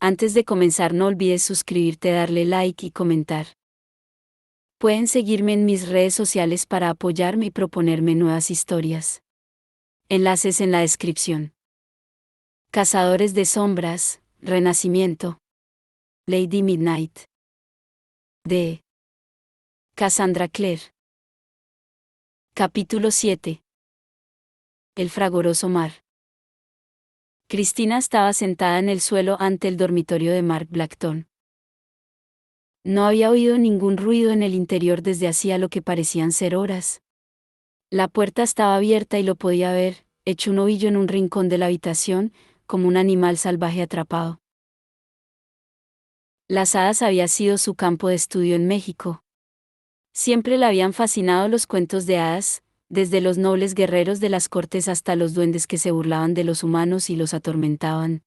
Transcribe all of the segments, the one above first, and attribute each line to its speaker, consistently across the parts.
Speaker 1: Antes de comenzar no olvides suscribirte, darle like y comentar. Pueden seguirme en mis redes sociales para apoyarme y proponerme nuevas historias. Enlaces en la descripción. Cazadores de sombras, Renacimiento. Lady Midnight. De Cassandra Clare. Capítulo 7. El fragoroso mar. Cristina estaba sentada en el suelo ante el dormitorio de Mark Blackton. No había oído ningún ruido en el interior desde hacía lo que parecían ser horas. La puerta estaba abierta y lo podía ver, hecho un ovillo en un rincón de la habitación, como un animal salvaje atrapado. Las hadas había sido su campo de estudio en México. Siempre le habían fascinado los cuentos de hadas, desde los nobles guerreros de las cortes hasta los duendes que se burlaban de los humanos y los atormentaban.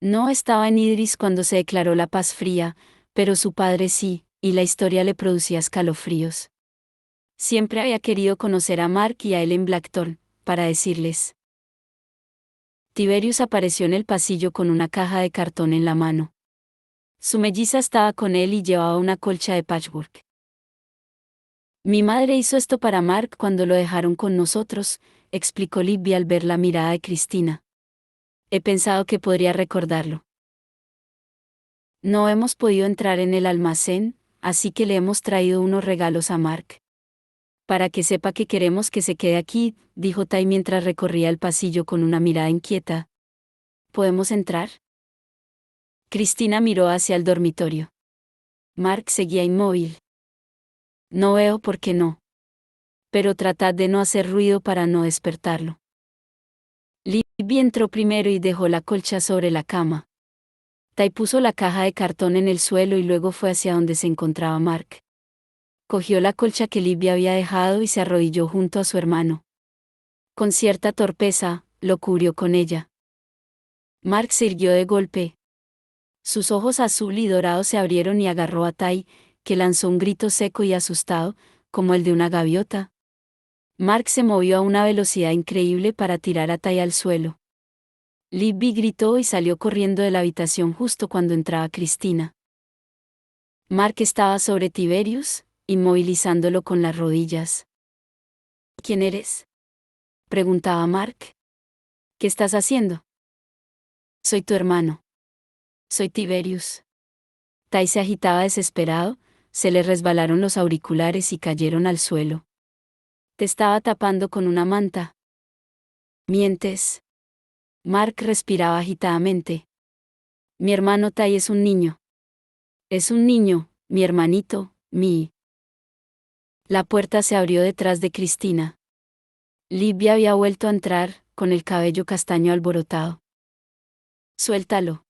Speaker 1: No estaba en Idris cuando se declaró la paz fría, pero su padre sí, y la historia le producía escalofríos. Siempre había querido conocer a Mark y a Ellen Blackton, para decirles. Tiberius apareció en el pasillo con una caja de cartón en la mano. Su melliza estaba con él y llevaba una colcha de patchwork. Mi madre hizo esto para Mark cuando lo dejaron con nosotros, explicó Libby al ver la mirada de Cristina. He pensado que podría recordarlo. No hemos podido entrar en el almacén, así que le hemos traído unos regalos a Mark. Para que sepa que queremos que se quede aquí, dijo Tai mientras recorría el pasillo con una mirada inquieta. ¿Podemos entrar? Cristina miró hacia el dormitorio. Mark seguía inmóvil. No veo por qué no. Pero tratad de no hacer ruido para no despertarlo. Libby entró primero y dejó la colcha sobre la cama. Tai puso la caja de cartón en el suelo y luego fue hacia donde se encontraba Mark. Cogió la colcha que Libby había dejado y se arrodilló junto a su hermano. Con cierta torpeza, lo cubrió con ella. Mark se irguió de golpe. Sus ojos azul y dorados se abrieron y agarró a Tai, que lanzó un grito seco y asustado, como el de una gaviota. Mark se movió a una velocidad increíble para tirar a Tai al suelo. Libby gritó y salió corriendo de la habitación justo cuando entraba Cristina. Mark estaba sobre Tiberius, inmovilizándolo con las rodillas. ¿Quién eres?, preguntaba Mark. ¿Qué estás haciendo? Soy tu hermano. Soy Tiberius. Tai se agitaba desesperado, se le resbalaron los auriculares y cayeron al suelo. Te estaba tapando con una manta. Mientes. Mark respiraba agitadamente. Mi hermano Tai es un niño. Es un niño, mi hermanito, mi. La puerta se abrió detrás de Cristina. Libby había vuelto a entrar, con el cabello castaño alborotado. Suéltalo.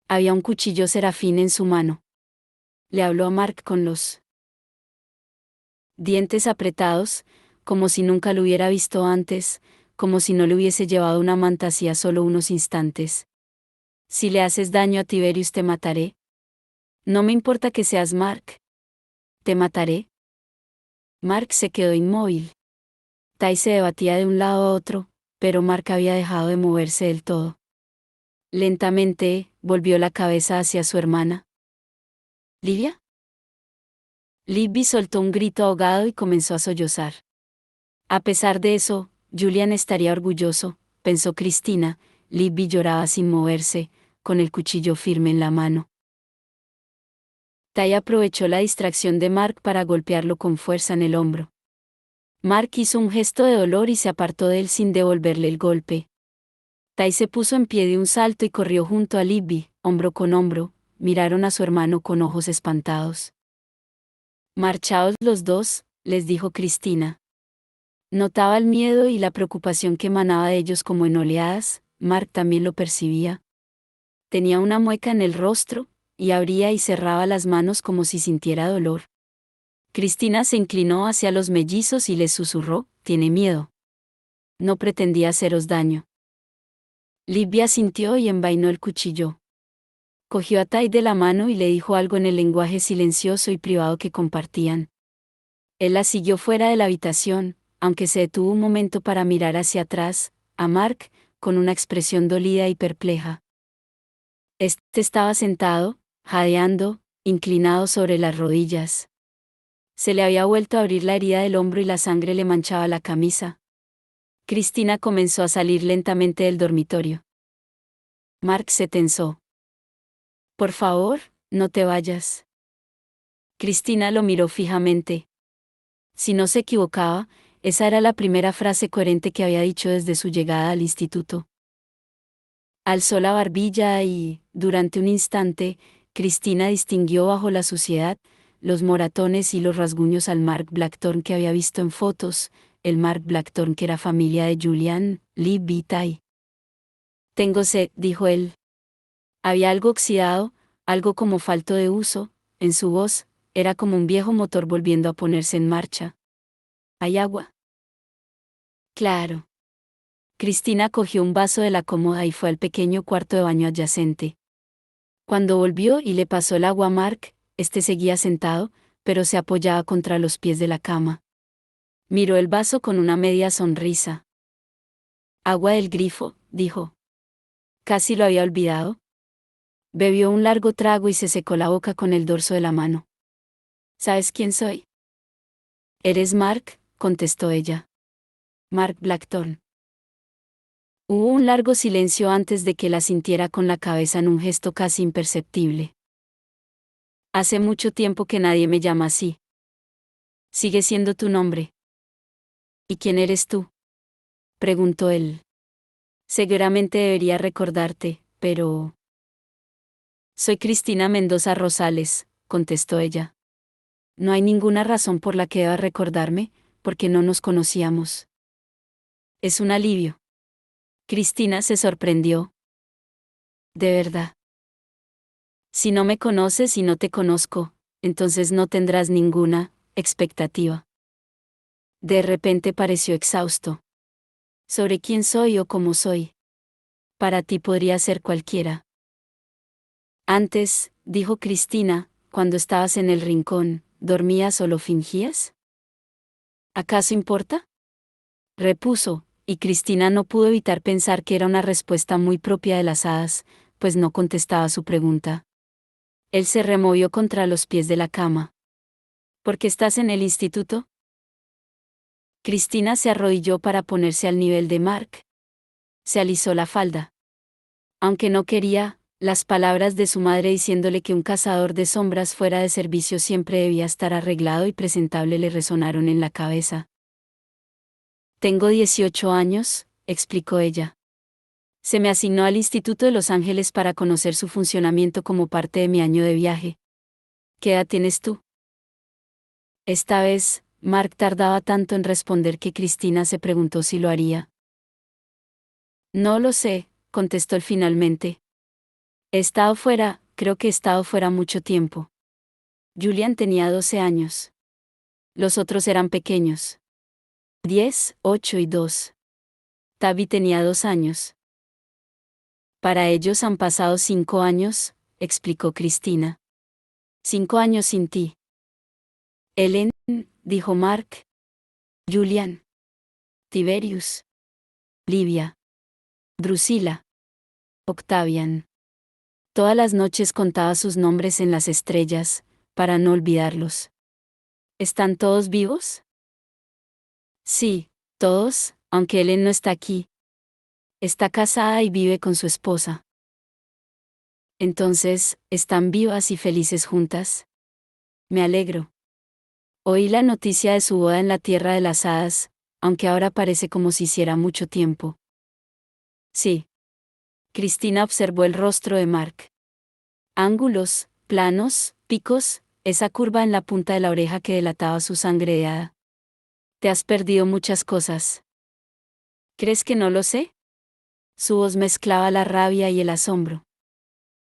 Speaker 1: Había un cuchillo serafín en su mano. Le habló a Mark con los dientes apretados, como si nunca lo hubiera visto antes, como si no le hubiese llevado una manta hacía solo unos instantes. Si le haces daño a Tiberius te mataré. No me importa que seas Mark. Te mataré. Mark se quedó inmóvil. Tai se debatía de un lado a otro, pero Mark había dejado de moverse del todo. Lentamente, volvió la cabeza hacia su hermana. ¿Livia? Libby soltó un grito ahogado y comenzó a sollozar. A pesar de eso, Julian estaría orgulloso, pensó Cristina. Libby lloraba sin moverse, con el cuchillo firme en la mano. Tai aprovechó la distracción de Mark para golpearlo con fuerza en el hombro. Mark hizo un gesto de dolor y se apartó de él sin devolverle el golpe. Tai se puso en pie de un salto y corrió junto a Libby, hombro con hombro, miraron a su hermano con ojos espantados. Marchaos los dos, les dijo Cristina. Notaba el miedo y la preocupación que emanaba de ellos como en oleadas. Mark también lo percibía. Tenía una mueca en el rostro, y abría y cerraba las manos como si sintiera dolor. Cristina se inclinó hacia los mellizos y les susurró, «¿Tiene miedo? No pretendía haceros daño». Libby asintió y envainó el cuchillo. Cogió a Tai de la mano y le dijo algo en el lenguaje silencioso y privado que compartían. Él la siguió fuera de la habitación, aunque se detuvo un momento para mirar hacia atrás, a Mark, con una expresión dolida y perpleja. Este estaba sentado, jadeando, inclinado sobre las rodillas. Se le había vuelto a abrir la herida del hombro y la sangre le manchaba la camisa. Cristina comenzó a salir lentamente del dormitorio. Mark se tensó. Por favor, no te vayas. Cristina lo miró fijamente. Si no se equivocaba, esa era la primera frase coherente que había dicho desde su llegada al instituto. Alzó la barbilla y, durante un instante, Cristina distinguió bajo la suciedad los moratones y los rasguños al Mark Blackthorne que había visto en fotos, el Mark Blackthorne que era familia de Julian Lee Vitay. Tengo sed, dijo él. Había algo oxidado, algo como falto de uso, en su voz, era como un viejo motor volviendo a ponerse en marcha. ¿Hay agua? Claro. Cristina cogió un vaso de la cómoda y fue al pequeño cuarto de baño adyacente. Cuando volvió y le pasó el agua a Mark, este seguía sentado, pero se apoyaba contra los pies de la cama. Miró el vaso con una media sonrisa. Agua del grifo, dijo. Casi lo había olvidado. Bebió un largo trago y se secó la boca con el dorso de la mano. ¿Sabes quién soy? Eres Mark, contestó ella. Mark Blackthorne. Hubo un largo silencio antes de que la sintiera con la cabeza en un gesto casi imperceptible. Hace mucho tiempo que nadie me llama así. Sigue siendo tu nombre. ¿Y quién eres tú? Preguntó él. Seguramente debería recordarte, pero... Soy Cristina Mendoza Rosales, contestó ella. No hay ninguna razón por la que debas recordarme, porque no nos conocíamos. Es un alivio. Cristina se sorprendió. ¿De verdad? Si no me conoces y no te conozco, entonces no tendrás ninguna expectativa. De repente pareció exhausto. ¿Sobre quién soy o cómo soy? Para ti podría ser cualquiera. Antes, dijo Cristina, cuando estabas en el rincón, ¿dormías o lo fingías? ¿Acaso importa? Repuso, y Cristina no pudo evitar pensar que era una respuesta muy propia de las hadas, pues no contestaba su pregunta. Él se removió contra los pies de la cama. ¿Por qué estás en el instituto? Cristina se arrodilló para ponerse al nivel de Mark. Se alisó la falda. Aunque no quería, las palabras de su madre diciéndole que un cazador de sombras fuera de servicio siempre debía estar arreglado y presentable le resonaron en la cabeza. Tengo 18 años, explicó ella. Se me asignó al Instituto de Los Ángeles para conocer su funcionamiento como parte de mi año de viaje. ¿Qué edad tienes tú? Esta vez, Mark tardaba tanto en responder que Cristina se preguntó si lo haría. No lo sé, contestó él finalmente. He estado fuera, creo que he estado fuera mucho tiempo. Julian tenía 12 años. Los otros eran pequeños. 10, 8 y 2. Tabby tenía 2 años. Para ellos han pasado 5 años, explicó Cristina. 5 años sin ti. Ellen, dijo Mark. Julian. Tiberius. Livia. Drusila. Octavian. Todas las noches contaba sus nombres en las estrellas, para no olvidarlos. ¿Están todos vivos? Sí, todos, aunque Ellen no está aquí. Está casada y vive con su esposa. Entonces, ¿están vivas y felices juntas? Me alegro. Oí la noticia de su boda en la Tierra de las Hadas, aunque ahora parece como si hiciera mucho tiempo. Sí. Cristina observó el rostro de Mark. Ángulos, planos, picos, esa curva en la punta de la oreja que delataba su sangre de hada. Te has perdido muchas cosas. ¿Crees que no lo sé? Su voz mezclaba la rabia y el asombro.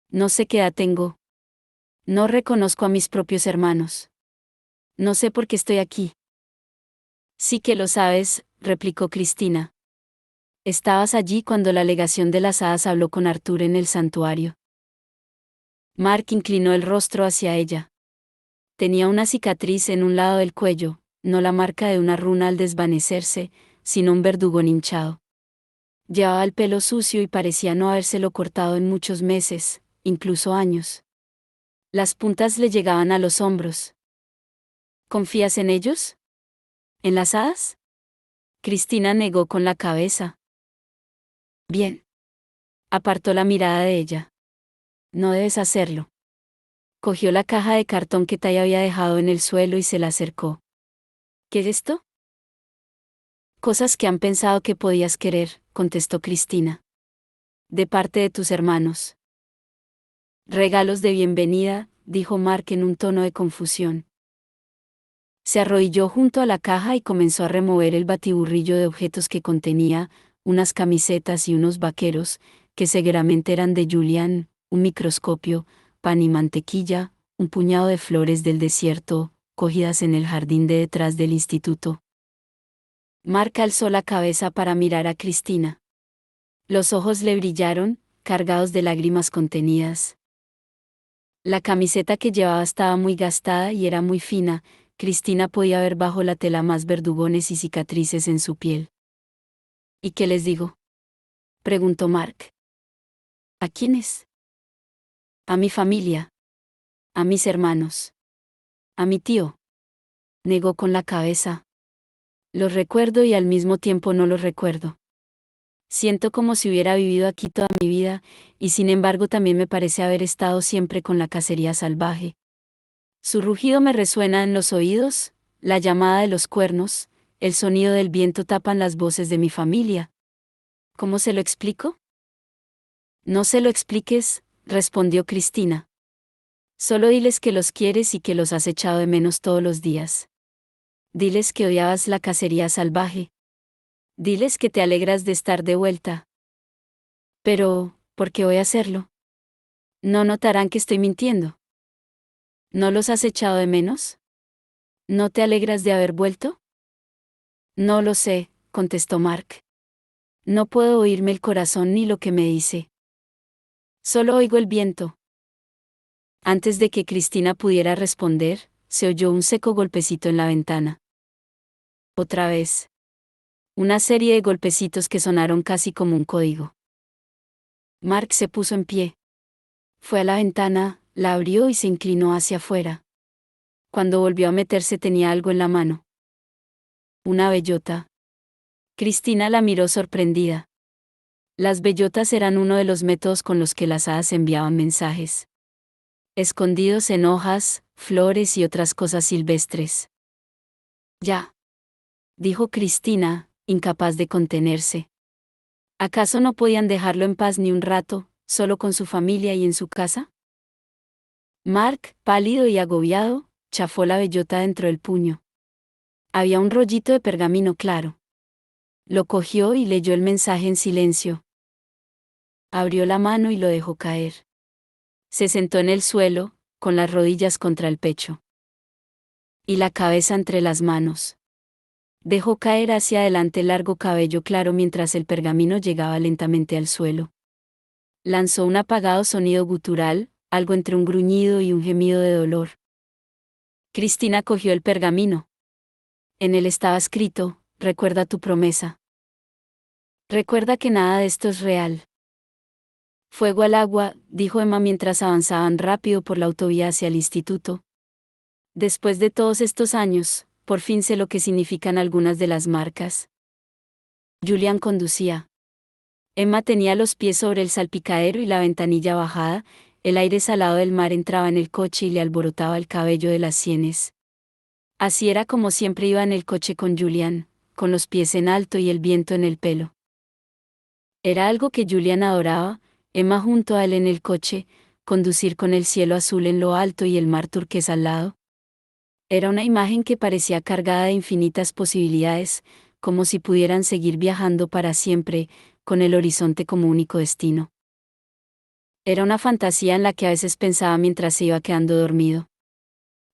Speaker 1: No sé qué edad tengo. No reconozco a mis propios hermanos. No sé por qué estoy aquí. Sí que lo sabes, replicó Cristina. Estabas allí cuando la legación de las hadas habló con Arthur en el santuario. Mark inclinó el rostro hacia ella. Tenía una cicatriz en un lado del cuello, no la marca de una runa al desvanecerse, sino un verdugón hinchado. Llevaba el pelo sucio y parecía no habérselo cortado en muchos meses, incluso años. Las puntas le llegaban a los hombros. ¿Confías en ellos? ¿En las hadas? Cristina negó con la cabeza. Bien. Apartó la mirada de ella. No debes hacerlo. Cogió la caja de cartón que Tai había dejado en el suelo y se la acercó. ¿Qué es esto? Cosas que han pensado que podías querer, contestó Cristina. De parte de tus hermanos. Regalos de bienvenida, dijo Mark en un tono de confusión. Se arrodilló junto a la caja y comenzó a remover el batiburrillo de objetos que contenía, unas camisetas y unos vaqueros, que seguramente eran de Julian, un microscopio, pan y mantequilla, un puñado de flores del desierto, cogidas en el jardín de detrás del instituto. Mark alzó la cabeza para mirar a Cristina. Los ojos le brillaron, cargados de lágrimas contenidas. La camiseta que llevaba estaba muy gastada y era muy fina. Cristina podía ver bajo la tela más verdugones y cicatrices en su piel. ¿Y qué les digo? Preguntó Mark. ¿A quiénes? A mi familia. A mis hermanos. A mi tío. Negó con la cabeza. Los recuerdo y al mismo tiempo no los recuerdo. Siento como si hubiera vivido aquí toda mi vida, y sin embargo también me parece haber estado siempre con la cacería salvaje. Su rugido me resuena en los oídos, la llamada de los cuernos, el sonido del viento tapan las voces de mi familia. ¿Cómo se lo explico? No se lo expliques, respondió Cristina. Solo diles que los quieres y que los has echado de menos todos los días. Diles que odiabas la cacería salvaje. Diles que te alegras de estar de vuelta. Pero, ¿por qué voy a hacerlo? ¿No notarán que estoy mintiendo? ¿No los has echado de menos? ¿No te alegras de haber vuelto? No lo sé, contestó Mark. No puedo oírme el corazón ni lo que me dice. Solo oigo el viento. Antes de que Cristina pudiera responder, se oyó un seco golpecito en la ventana. Otra vez. Una serie de golpecitos que sonaron casi como un código. Mark se puso en pie. Fue a la ventana, la abrió y se inclinó hacia afuera. Cuando volvió a meterse tenía algo en la mano. Una bellota. Cristina la miró sorprendida. Las bellotas eran uno de los métodos con los que las hadas enviaban mensajes. Escondidos en hojas, flores y otras cosas silvestres. Ya. Dijo Cristina, incapaz de contenerse. ¿Acaso no podían dejarlo en paz ni un rato, solo con su familia y en su casa? Mark, pálido y agobiado, chafó la bellota dentro del puño. Había un rollito de pergamino claro. Lo cogió y leyó el mensaje en silencio. Abrió la mano y lo dejó caer. Se sentó en el suelo, con las rodillas contra el pecho. Y la cabeza entre las manos. Dejó caer hacia adelante el largo cabello claro mientras el pergamino llegaba lentamente al suelo. Lanzó un apagado sonido gutural, algo entre un gruñido y un gemido de dolor. Cristina cogió el pergamino. En él estaba escrito: recuerda tu promesa. Recuerda que nada de esto es real. Fuego al agua, dijo Emma mientras avanzaban rápido por la autovía hacia el instituto. Después de todos estos años, por fin sé lo que significan algunas de las marcas. Julian conducía. Emma tenía los pies sobre el salpicadero y la ventanilla bajada, el aire salado del mar entraba en el coche y le alborotaba el cabello de las sienes. Así era como siempre iba en el coche con Julian, con los pies en alto y el viento en el pelo. Era algo que Julian adoraba, Emma junto a él en el coche, conducir con el cielo azul en lo alto y el mar turquesa al lado. Era una imagen que parecía cargada de infinitas posibilidades, como si pudieran seguir viajando para siempre, con el horizonte como único destino. Era una fantasía en la que a veces pensaba mientras se iba quedando dormido.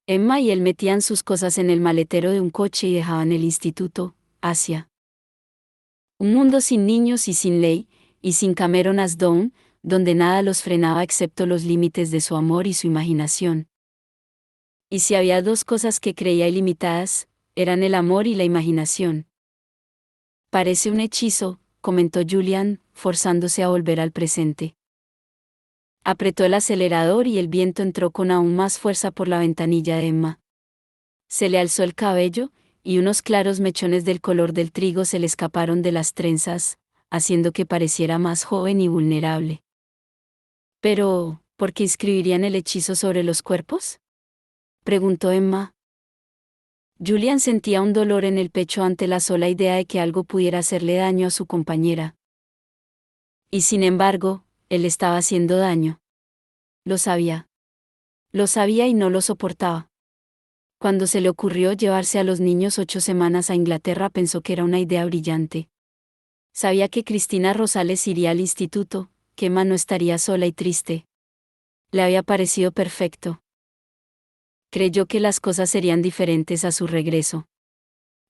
Speaker 1: Emma y él metían sus cosas en el maletero de un coche y dejaban el instituto, Asia. Un mundo sin niños y sin ley, y sin Cameron Asdon, donde nada los frenaba excepto los límites de su amor y su imaginación. Y si había dos cosas que creía ilimitadas, eran el amor y la imaginación. Parece un hechizo, comentó Julian, forzándose a volver al presente. Apretó el acelerador y el viento entró con aún más fuerza por la ventanilla de Emma. Se le alzó el cabello, y unos claros mechones del color del trigo se le escaparon de las trenzas, haciendo que pareciera más joven y vulnerable. Pero, ¿por qué escribirían el hechizo sobre los cuerpos?, preguntó Emma. Julian sentía un dolor en el pecho ante la sola idea de que algo pudiera hacerle daño a su compañera. Y sin embargo, él estaba haciendo daño. Lo sabía. Lo sabía y no lo soportaba. Cuando se le ocurrió llevarse a los niños 8 semanas a Inglaterra, pensó que era una idea brillante. Sabía que Cristina Rosales iría al instituto, que Emma no estaría sola y triste. Le había parecido perfecto. Creyó que las cosas serían diferentes a su regreso.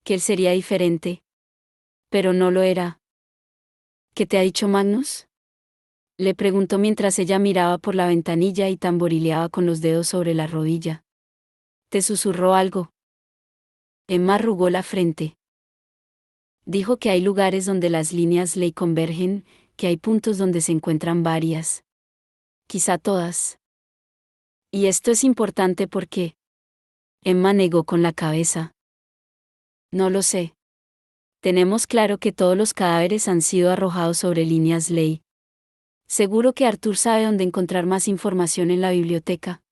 Speaker 1: Que él sería diferente. Pero no lo era. ¿Qué te ha dicho Magnus?, le preguntó mientras ella miraba por la ventanilla y tamborileaba con los dedos sobre la rodilla. ¿Te susurró algo? Emma arrugó la frente. Dijo que hay lugares donde las líneas ley convergen, que hay puntos donde se encuentran varias. Quizá todas. Y esto es importante porque... Emma negó con la cabeza. No lo sé. Tenemos claro que todos los cadáveres han sido arrojados sobre líneas ley. Seguro que Arthur sabe dónde encontrar más información en la biblioteca.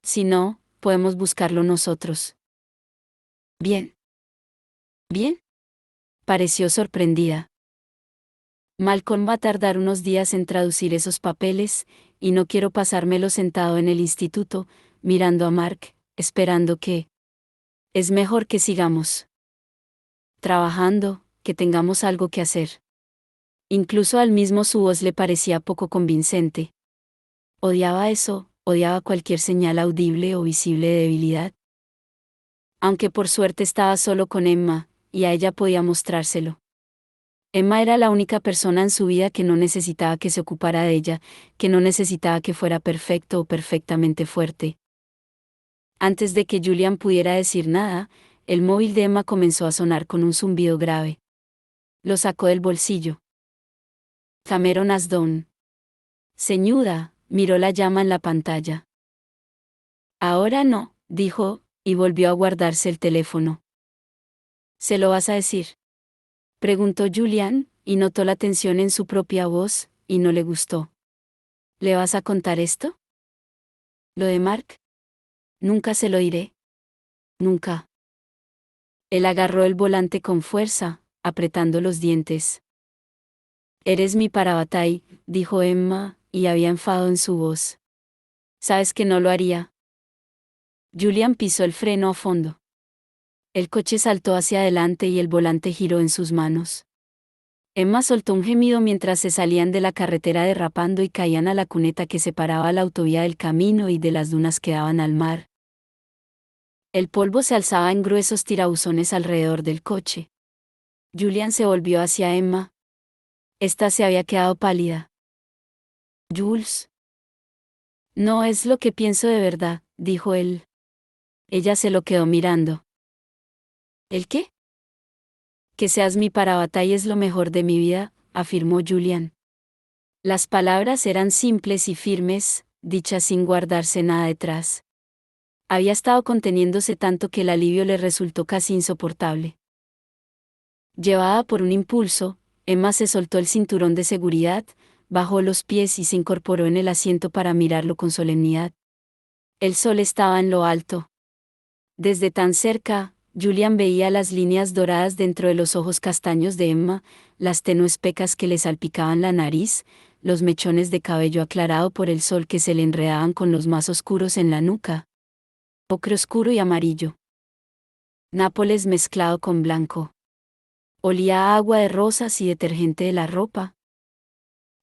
Speaker 1: Si no, podemos buscarlo nosotros. Bien. ¿Bien? Pareció sorprendida. Malcolm va a tardar unos días en traducir esos papeles, y no quiero pasármelo sentado en el instituto, mirando a Mark, esperando que... Es mejor que sigamos trabajando, que tengamos algo que hacer. Incluso al mismo su voz le parecía poco convincente. Odiaba eso, odiaba cualquier señal audible o visible de debilidad. Aunque por suerte estaba solo con Emma, y a ella podía mostrárselo. Emma era la única persona en su vida que no necesitaba que se ocupara de ella, que no necesitaba que fuera perfecto o perfectamente fuerte. Antes de que Julian pudiera decir nada, el móvil de Emma comenzó a sonar con un zumbido grave. Lo sacó del bolsillo. Cameron Asdon. Señora, miró la llama en la pantalla. Ahora no, dijo, y volvió a guardarse el teléfono. ¿Se lo vas a decir?, preguntó Julian, y notó la tensión en su propia voz, y no le gustó. ¿Le vas a contar esto? ¿Lo de Mark? Nunca se lo diré. Nunca. Él agarró el volante con fuerza, apretando los dientes. Eres mi Parabatay, dijo Emma, y había enfado en su voz. Sabes que no lo haría. Julian pisó el freno a fondo. El coche saltó hacia adelante y el volante giró en sus manos. Emma soltó un gemido mientras se salían de la carretera derrapando y caían a la cuneta que separaba la autovía del camino y de las dunas que daban al mar. El polvo se alzaba en gruesos tirabuzones alrededor del coche. Julian se volvió hacia Emma. Esta se había quedado pálida. Jules. No es lo que pienso de verdad, dijo él. Ella se lo quedó mirando. ¿El qué? Que seas mi Parabatay es lo mejor de mi vida, afirmó Julian. Las palabras eran simples y firmes, dichas sin guardarse nada detrás. Había estado conteniéndose tanto que el alivio le resultó casi insoportable. Llevada por un impulso, Emma se soltó el cinturón de seguridad, bajó los pies y se incorporó en el asiento para mirarlo con solemnidad. El sol estaba en lo alto. Desde tan cerca, Julian veía las líneas doradas dentro de los ojos castaños de Emma, las tenues pecas que le salpicaban la nariz, los mechones de cabello aclarado por el sol que se le enredaban con los más oscuros en la nuca. Ocre oscuro y amarillo. Nápoles mezclado con blanco. Olía a agua de rosas y detergente de la ropa.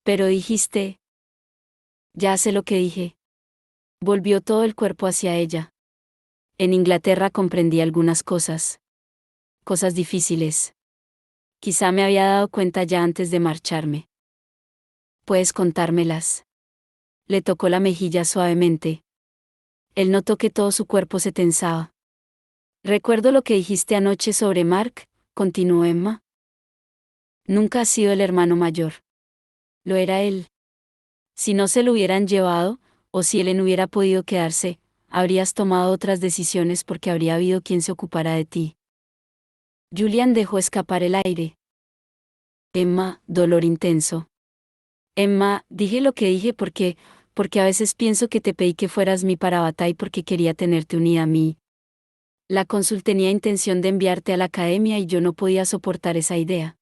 Speaker 1: Pero dijiste... Ya sé lo que dije. Volvió todo el cuerpo hacia ella. En Inglaterra comprendí algunas cosas. Cosas difíciles. Quizá me había dado cuenta ya antes de marcharme. ¿Puedes contármelas? Le tocó la mejilla suavemente. Él notó que todo su cuerpo se tensaba. Recuerdo lo que dijiste anoche sobre Mark, continuó Emma. Nunca ha sido el hermano mayor. Lo era él. Si no se lo hubieran llevado, o si Ellen hubiera podido quedarse, habrías tomado otras decisiones porque habría habido quien se ocupara de ti. Julian dejó escapar el aire. Emma, dolor intenso. Emma, dije lo que dije porque a veces pienso que te pedí que fueras mi parabatay porque quería tenerte unida a mí. La cónsul tenía intención de enviarte a la academia y yo no podía soportar esa idea.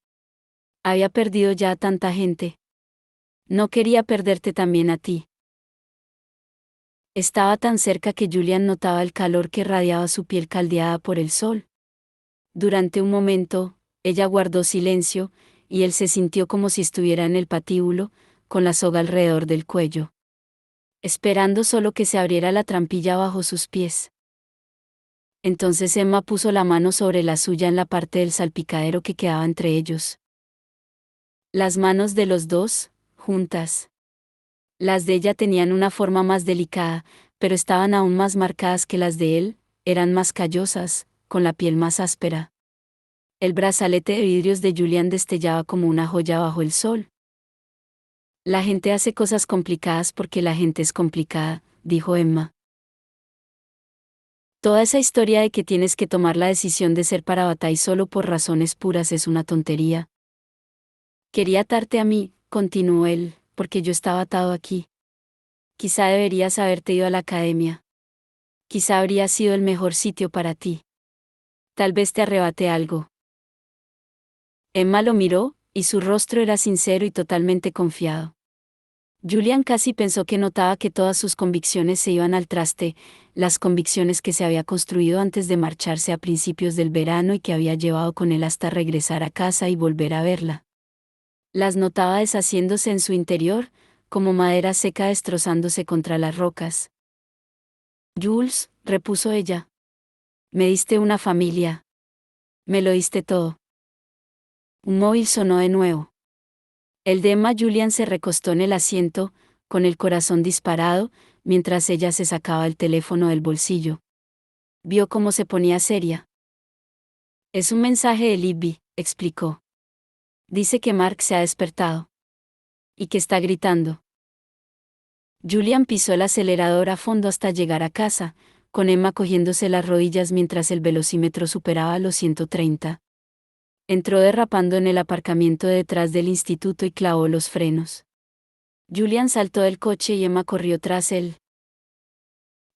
Speaker 1: Había perdido ya a tanta gente. No quería perderte también a ti. Estaba tan cerca que Julian notaba el calor que radiaba su piel caldeada por el sol. Durante un momento, ella guardó silencio, y él se sintió como si estuviera en el patíbulo, con la soga alrededor del cuello, esperando solo que se abriera la trampilla bajo sus pies. Entonces Emma puso la mano sobre la suya en la parte del salpicadero que quedaba entre ellos. Las manos de los dos, juntas. Las de ella tenían una forma más delicada, pero estaban aún más marcadas que las de él, eran más callosas, con la piel más áspera. El brazalete de vidrios de Julian destellaba como una joya bajo el sol. La gente hace cosas complicadas porque la gente es complicada, dijo Emma. Toda esa historia de que tienes que tomar la decisión de ser Parabatay solo por razones puras es una tontería. Quería atarte a mí, continuó él, porque yo estaba atado aquí. Quizá deberías haberte ido a la academia. Quizá habría sido el mejor sitio para ti. Tal vez te arrebate algo. Emma lo miró, y su rostro era sincero y totalmente confiado. Julian casi pensó que notaba que todas sus convicciones se iban al traste, las convicciones que se había construido antes de marcharse a principios del verano y que había llevado con él hasta regresar a casa y volver a verla. Las notaba deshaciéndose en su interior, como madera seca destrozándose contra las rocas. Jules, repuso ella. Me diste una familia. Me lo diste todo. Un móvil sonó de nuevo. El de Emma Julian se recostó en el asiento, con el corazón disparado, mientras ella se sacaba el teléfono del bolsillo. Vio cómo se ponía seria. Es un mensaje de Libby, explicó. Dice que Mark se ha despertado. Y que está gritando. Julian pisó el acelerador a fondo hasta llegar a casa, con Emma cogiéndose las rodillas mientras el velocímetro superaba los 130. Entró derrapando en el aparcamiento detrás del instituto y clavó los frenos. Julian saltó del coche y Emma corrió tras él.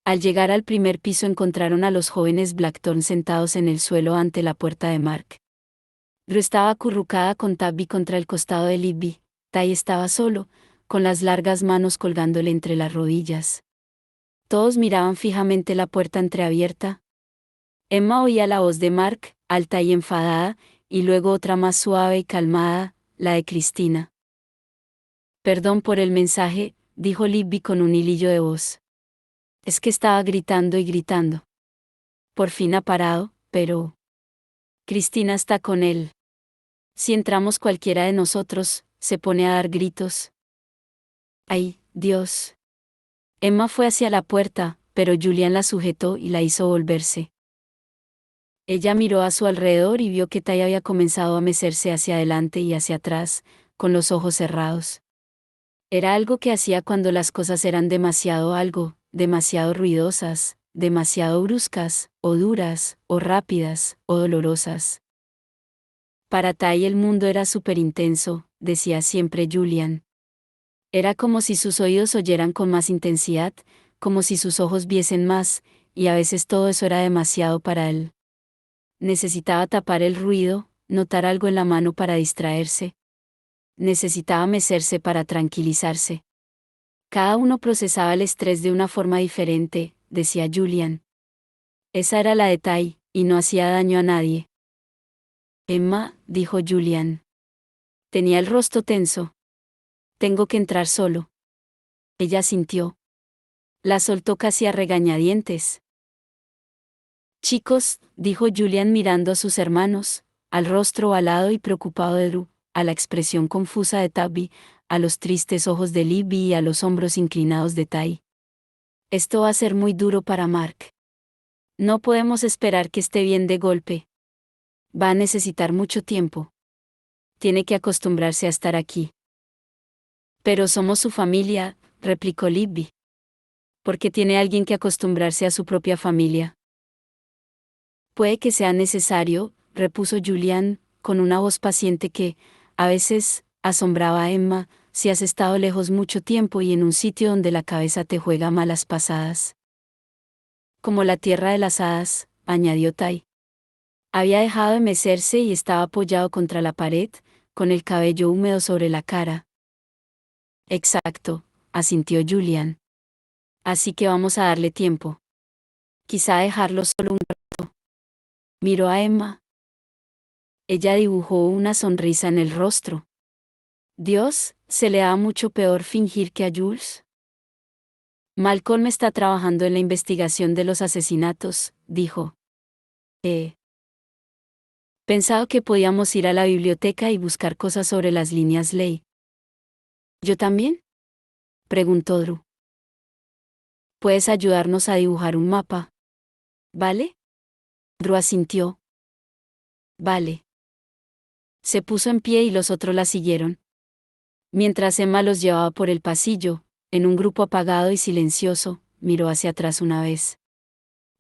Speaker 1: Al llegar al primer piso encontraron a los jóvenes Blackthorne sentados en el suelo ante la puerta de Mark. Drew estaba acurrucada con Tabby contra el costado de Libby. Ty estaba solo, con las largas manos colgándole entre las rodillas. Todos miraban fijamente la puerta entreabierta. Emma oía la voz de Mark, alta y enfadada, y luego otra más suave y calmada, la de Cristina. Perdón por el mensaje, dijo Libby con un hilillo de voz. Es que estaba gritando y gritando. Por fin ha parado, pero... Cristina está con él. Si entramos cualquiera de nosotros, se pone a dar gritos. ¡Ay, Dios! Emma fue hacia la puerta, pero Julian la sujetó y la hizo volverse. Ella miró a su alrededor y vio que Ty había comenzado a mecerse hacia adelante y hacia atrás, con los ojos cerrados. Era algo que hacía cuando las cosas eran demasiado ruidosas, demasiado bruscas, o duras, o rápidas, o dolorosas. Para Ty el mundo era súper intenso, decía siempre Julian. Era como si sus oídos oyeran con más intensidad, como si sus ojos viesen más, y a veces todo eso era demasiado para él. Necesitaba tapar el ruido, notar algo en la mano para distraerse. Necesitaba mecerse para tranquilizarse. Cada uno procesaba el estrés de una forma diferente, decía Julian. Esa era la de Ty, y no hacía daño a nadie. Emma, dijo Julian. Tenía el rostro tenso. Tengo que entrar solo. Ella sintió. La soltó casi a regañadientes. Chicos, dijo Julian mirando a sus hermanos, al rostro ovalado y preocupado de Drew, a la expresión confusa de Tabby, a los tristes ojos de Libby y a los hombros inclinados de Ty. Esto va a ser muy duro para Mark. No podemos esperar que esté bien de golpe. Va a necesitar mucho tiempo. Tiene que acostumbrarse a estar aquí. Pero somos su familia, replicó Libby. ¿Por qué tiene alguien que acostumbrarse a su propia familia? Puede que sea necesario, repuso Julian, con una voz paciente que, a veces, asombraba a Emma, si has estado lejos mucho tiempo y en un sitio donde la cabeza te juega malas pasadas. Como la tierra de las hadas, añadió Tai. Había dejado de mecerse y estaba apoyado contra la pared, con el cabello húmedo sobre la cara. Exacto, asintió Julian. Así que vamos a darle tiempo. Quizá dejarlo solo un rato. Miró a Emma. Ella dibujó una sonrisa en el rostro. Dios, ¿se le da mucho peor fingir que a Jules? Malcolm está trabajando en la investigación de los asesinatos, dijo. He pensado que podíamos ir a la biblioteca y buscar cosas sobre las líneas ley. ¿Yo también? Preguntó Drew. ¿Puedes ayudarnos a dibujar un mapa? ¿Vale? Drew asintió. Vale. Se puso en pie y los otros la siguieron. Mientras Emma los llevaba por el pasillo, en un grupo apagado y silencioso, miró hacia atrás una vez.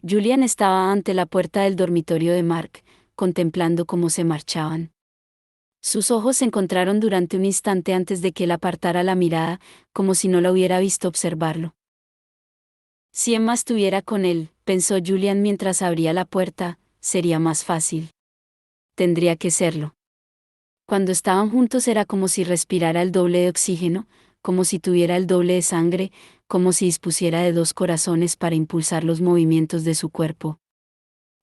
Speaker 1: Julian estaba ante la puerta del dormitorio de Mark, contemplando cómo se marchaban. Sus ojos se encontraron durante un instante antes de que él apartara la mirada, como si no la hubiera visto observarlo. Si Emma estuviera con él, pensó Julian mientras abría la puerta, sería más fácil. Tendría que serlo. Cuando estaban juntos era como si respirara el doble de oxígeno, como si tuviera el doble de sangre, como si dispusiera de dos corazones para impulsar los movimientos de su cuerpo.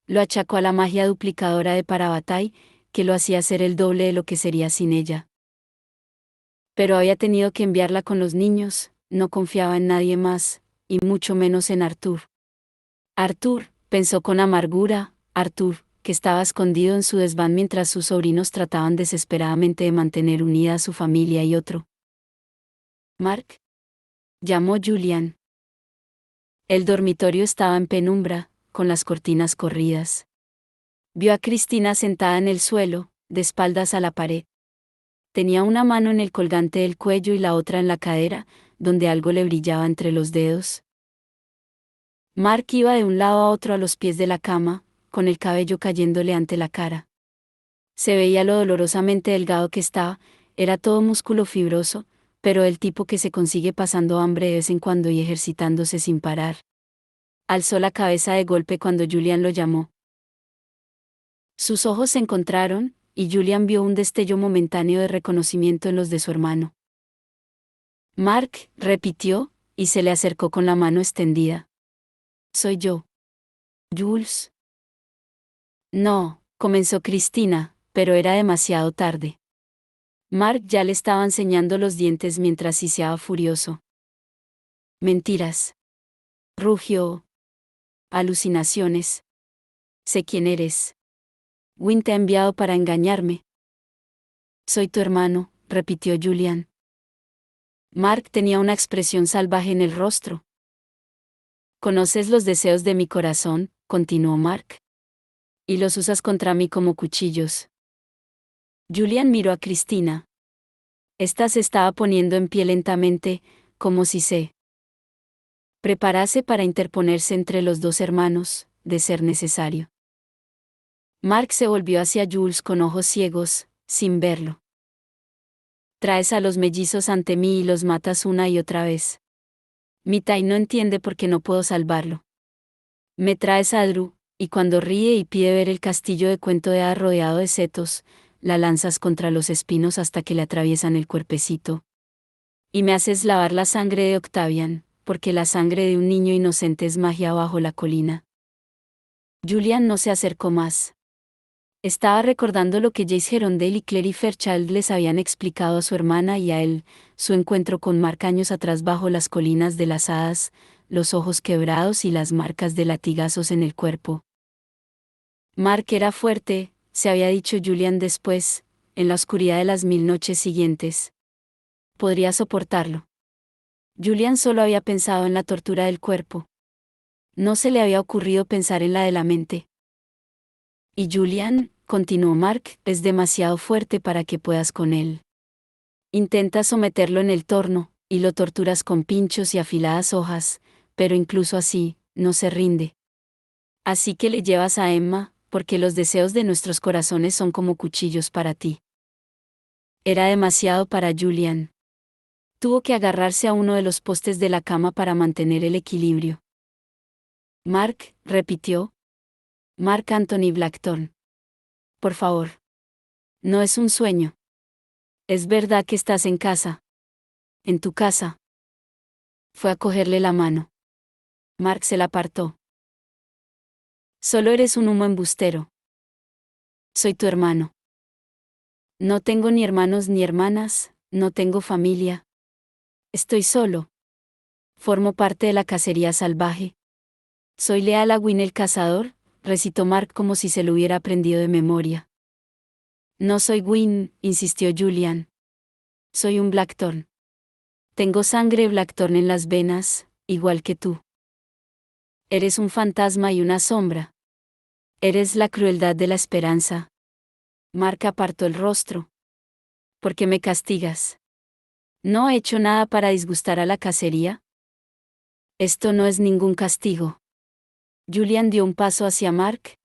Speaker 1: Lo achacó a la magia duplicadora de Parabatai, que lo hacía ser el doble de lo que sería sin ella. Pero había tenido que enviarla con los niños, no confiaba en nadie más, y mucho menos en Arthur. Arthur, pensó con amargura, Arthur, que estaba escondido en su desván mientras sus sobrinos trataban desesperadamente de mantener unida a su familia y otro. Mark, llamó Julian. El dormitorio estaba en penumbra, con las cortinas corridas. Vio a Cristina sentada en el suelo, de espaldas a la pared. Tenía una mano en el colgante del cuello y la otra en la cadera, donde algo le brillaba entre los dedos. Mark iba de un lado a otro a los pies de la cama, con el cabello cayéndole ante la cara. Se veía lo dolorosamente delgado que estaba, era todo músculo fibroso, pero el tipo que se consigue pasando hambre de vez en cuando y ejercitándose sin parar. Alzó la cabeza de golpe cuando Julian lo llamó. Sus ojos se encontraron, y Julian vio un destello momentáneo de reconocimiento en los de su hermano. Mark, repitió, y se le acercó con la mano extendida. Soy yo. Jules. No, comenzó Cristina, pero era demasiado tarde. Mark ya le estaba enseñando los dientes mientras siseaba furioso. Mentiras. Rugió. Alucinaciones. Sé quién eres. Wynn te ha enviado para engañarme. Soy tu hermano, repitió Julian. Mark tenía una expresión salvaje en el rostro. Conoces los deseos de mi corazón, continuó Mark. Y los usas contra mí como cuchillos. Julian miró a Cristina. Esta se estaba poniendo en pie lentamente, como si se preparase para interponerse entre los dos hermanos, de ser necesario. Mark se volvió hacia Jules con ojos ciegos, sin verlo. Traes a los mellizos ante mí y los matas una y otra vez. Mitai no entiende por qué no puedo salvarlo. Me traes a Drew, y cuando ríe y pide ver el castillo de cuento de hadas rodeado de setos, la lanzas contra los espinos hasta que le atraviesan el cuerpecito. Y me haces lavar la sangre de Octavian, porque la sangre de un niño inocente es magia bajo la colina. Julian no se acercó más. Estaba recordando lo que Jace Gerondale y Clary Fairchild les habían explicado a su hermana y a él, su encuentro con Mark años atrás bajo las colinas de las hadas, los ojos quebrados y las marcas de latigazos en el cuerpo. Mark era fuerte, se había dicho Julian después, en la oscuridad de las 1000 noches siguientes. Podría soportarlo. Julian solo había pensado en la tortura del cuerpo. No se le había ocurrido pensar en la de la mente. Y Julian, continuó Mark, es demasiado fuerte para que puedas con él. Intentas someterlo en el torno, y lo torturas con pinchos y afiladas hojas, pero incluso así, no se rinde. Así que le llevas a Emma, porque los deseos de nuestros corazones son como cuchillos para ti. Era demasiado para Julian. Tuvo que agarrarse a uno de los postes de la cama para mantener el equilibrio. Mark, repitió. Mark Anthony Blackthorne. Por favor. No es un sueño. Es verdad que estás en casa. En tu casa. Fue a cogerle la mano. Mark se la apartó. Solo eres un humo embustero. Soy tu hermano. No tengo ni hermanos ni hermanas, no tengo familia. Estoy solo. Formo parte de la cacería salvaje. Soy leal a Win el cazador, recitó Mark como si se lo hubiera aprendido de memoria. No soy Win, insistió Julian. Soy un Blackthorne. Tengo sangre Blackthorne en las venas, igual que tú. Eres un fantasma y una sombra. Eres la crueldad de la esperanza. Mark apartó el rostro. ¿Por qué me castigas? ¿No he hecho nada para disgustar a la cacería? Esto no es ningún castigo. Julian dio un paso hacia Mark.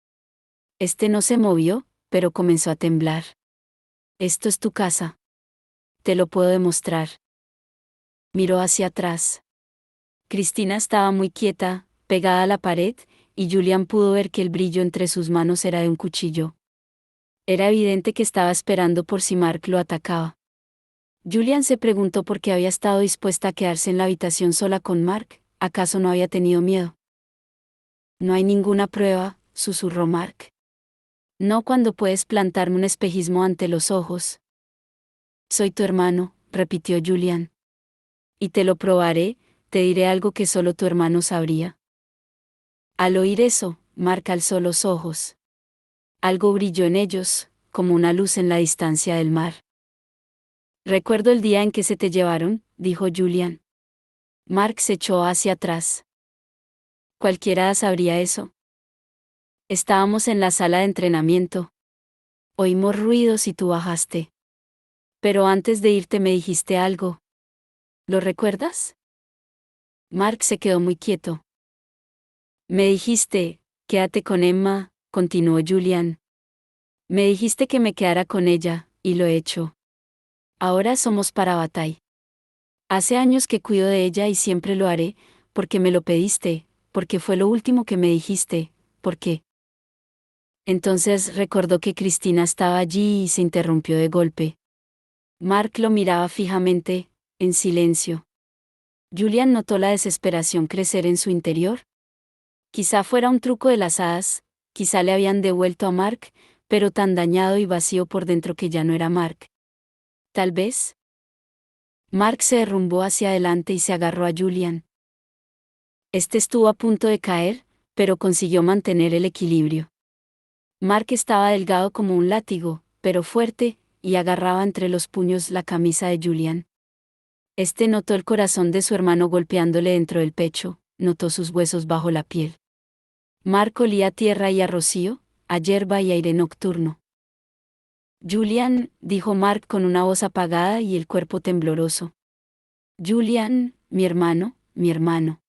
Speaker 1: Este no se movió, pero comenzó a temblar. Esto es tu casa. Te lo puedo demostrar. Miró hacia atrás. Cristina estaba muy quieta, pegada a la pared, y Julian pudo ver que el brillo entre sus manos era de un cuchillo. Era evidente que estaba esperando por si Mark lo atacaba. Julian se preguntó por qué había estado dispuesta a quedarse en la habitación sola con Mark. ¿Acaso no había tenido miedo? No hay ninguna prueba, susurró Mark. No cuando puedes plantarme un espejismo ante los ojos. Soy tu hermano, repitió Julian. Y te lo probaré, te diré algo que solo tu hermano sabría. Al oír eso, Mark alzó los ojos. Algo brilló en ellos, como una luz en la distancia del mar. Recuerdo el día en que se te llevaron, dijo Julian. Mark se echó hacia atrás. Cualquiera sabría eso. Estábamos en la sala de entrenamiento. Oímos ruidos y tú bajaste. Pero antes de irte me dijiste algo. ¿Lo recuerdas? Mark se quedó muy quieto. Me dijiste, quédate con Emma, continuó Julian. Me dijiste que me quedara con ella, y lo he hecho. Ahora somos para Bataille. Hace años que cuido de ella y siempre lo haré, porque me lo pediste, porque fue lo último que me dijiste, porque... Entonces recordó que Cristina estaba allí y se interrumpió de golpe. Mark lo miraba fijamente, en silencio. Julian notó la desesperación crecer en su interior. Quizá fuera un truco de las hadas, quizá le habían devuelto a Mark, pero tan dañado y vacío por dentro que ya no era Mark. Tal vez. Mark se derrumbó hacia adelante y se agarró a Julian. Este estuvo a punto de caer, pero consiguió mantener el equilibrio. Mark estaba delgado como un látigo, pero fuerte, y agarraba entre los puños la camisa de Julian. Este notó el corazón de su hermano golpeándole dentro del pecho, notó sus huesos bajo la piel. Mark olía a tierra y a rocío, a hierba y aire nocturno. Julian, dijo Mark con una voz apagada y el cuerpo tembloroso. Julian, mi hermano, mi hermano.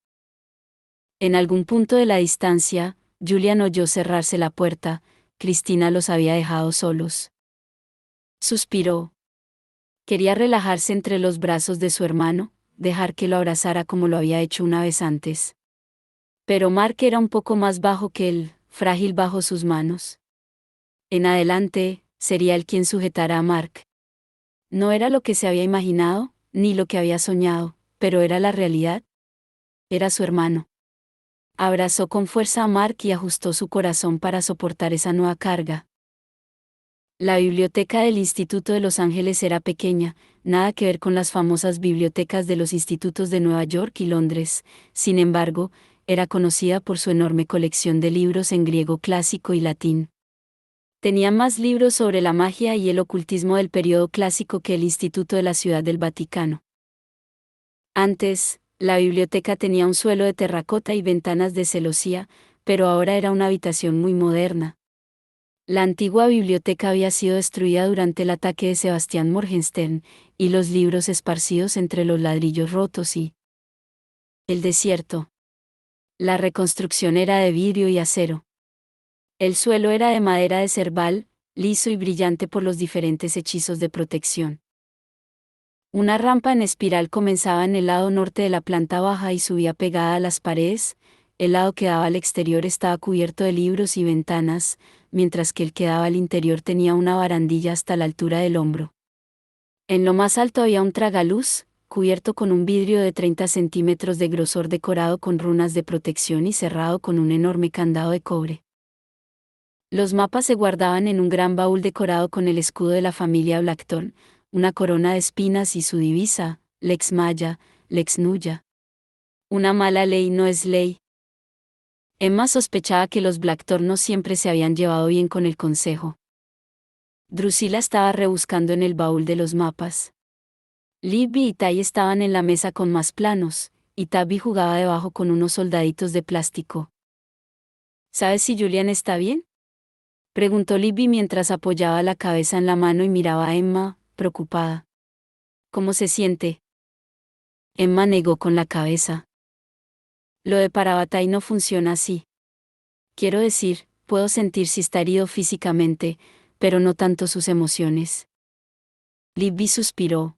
Speaker 1: En algún punto de la distancia, Julian oyó cerrarse la puerta. Cristina los había dejado solos. Suspiró. Quería relajarse entre los brazos de su hermano, dejar que lo abrazara como lo había hecho una vez antes. Pero Mark era un poco más bajo que él, frágil bajo sus manos. En adelante, sería él quien sujetara a Mark. No era lo que se había imaginado, ni lo que había soñado, pero era la realidad. Era su hermano. Abrazó con fuerza a Mark y ajustó su corazón para soportar esa nueva carga. La biblioteca del Instituto de Los Ángeles era pequeña, nada que ver con las famosas bibliotecas de los institutos de Nueva York y Londres. Sin embargo, era conocida por su enorme colección de libros en griego clásico y latín. Tenía más libros sobre la magia y el ocultismo del período clásico que el Instituto de la Ciudad del Vaticano. Antes, la biblioteca tenía un suelo de terracota y ventanas de celosía, pero ahora era una habitación muy moderna. La antigua biblioteca había sido destruida durante el ataque de Sebastián Morgenstern, y los libros esparcidos entre los ladrillos rotos y el desierto. La reconstrucción era de vidrio y acero. El suelo era de madera de cerval, liso y brillante por los diferentes hechizos de protección. Una rampa en espiral comenzaba en el lado norte de la planta baja y subía pegada a las paredes. El lado que daba al exterior estaba cubierto de libros y ventanas, mientras que el que daba al interior tenía una barandilla hasta la altura del hombro. En lo más alto había un tragaluz, cubierto con un vidrio de 30 centímetros de grosor decorado con runas de protección y cerrado con un enorme candado de cobre. Los mapas se guardaban en un gran baúl decorado con el escudo de la familia Blackthorn, una corona de espinas y su divisa, Lex Maya, Lex Nulla. Una mala ley no es ley. Emma sospechaba que los Blackthorn no siempre se habían llevado bien con el consejo. Drusilla estaba rebuscando en el baúl de los mapas. Libby y Tai estaban en la mesa con más planos, y Tabby jugaba debajo con unos soldaditos de plástico. ¿Sabes si Julian está bien?, preguntó Libby mientras apoyaba la cabeza en la mano y miraba a Emma, preocupada. ¿Cómo se siente? Emma negó con la cabeza. Lo de Parabatai no funciona así. Quiero decir, puedo sentir si está herido físicamente, pero no tanto sus emociones. Libby suspiró.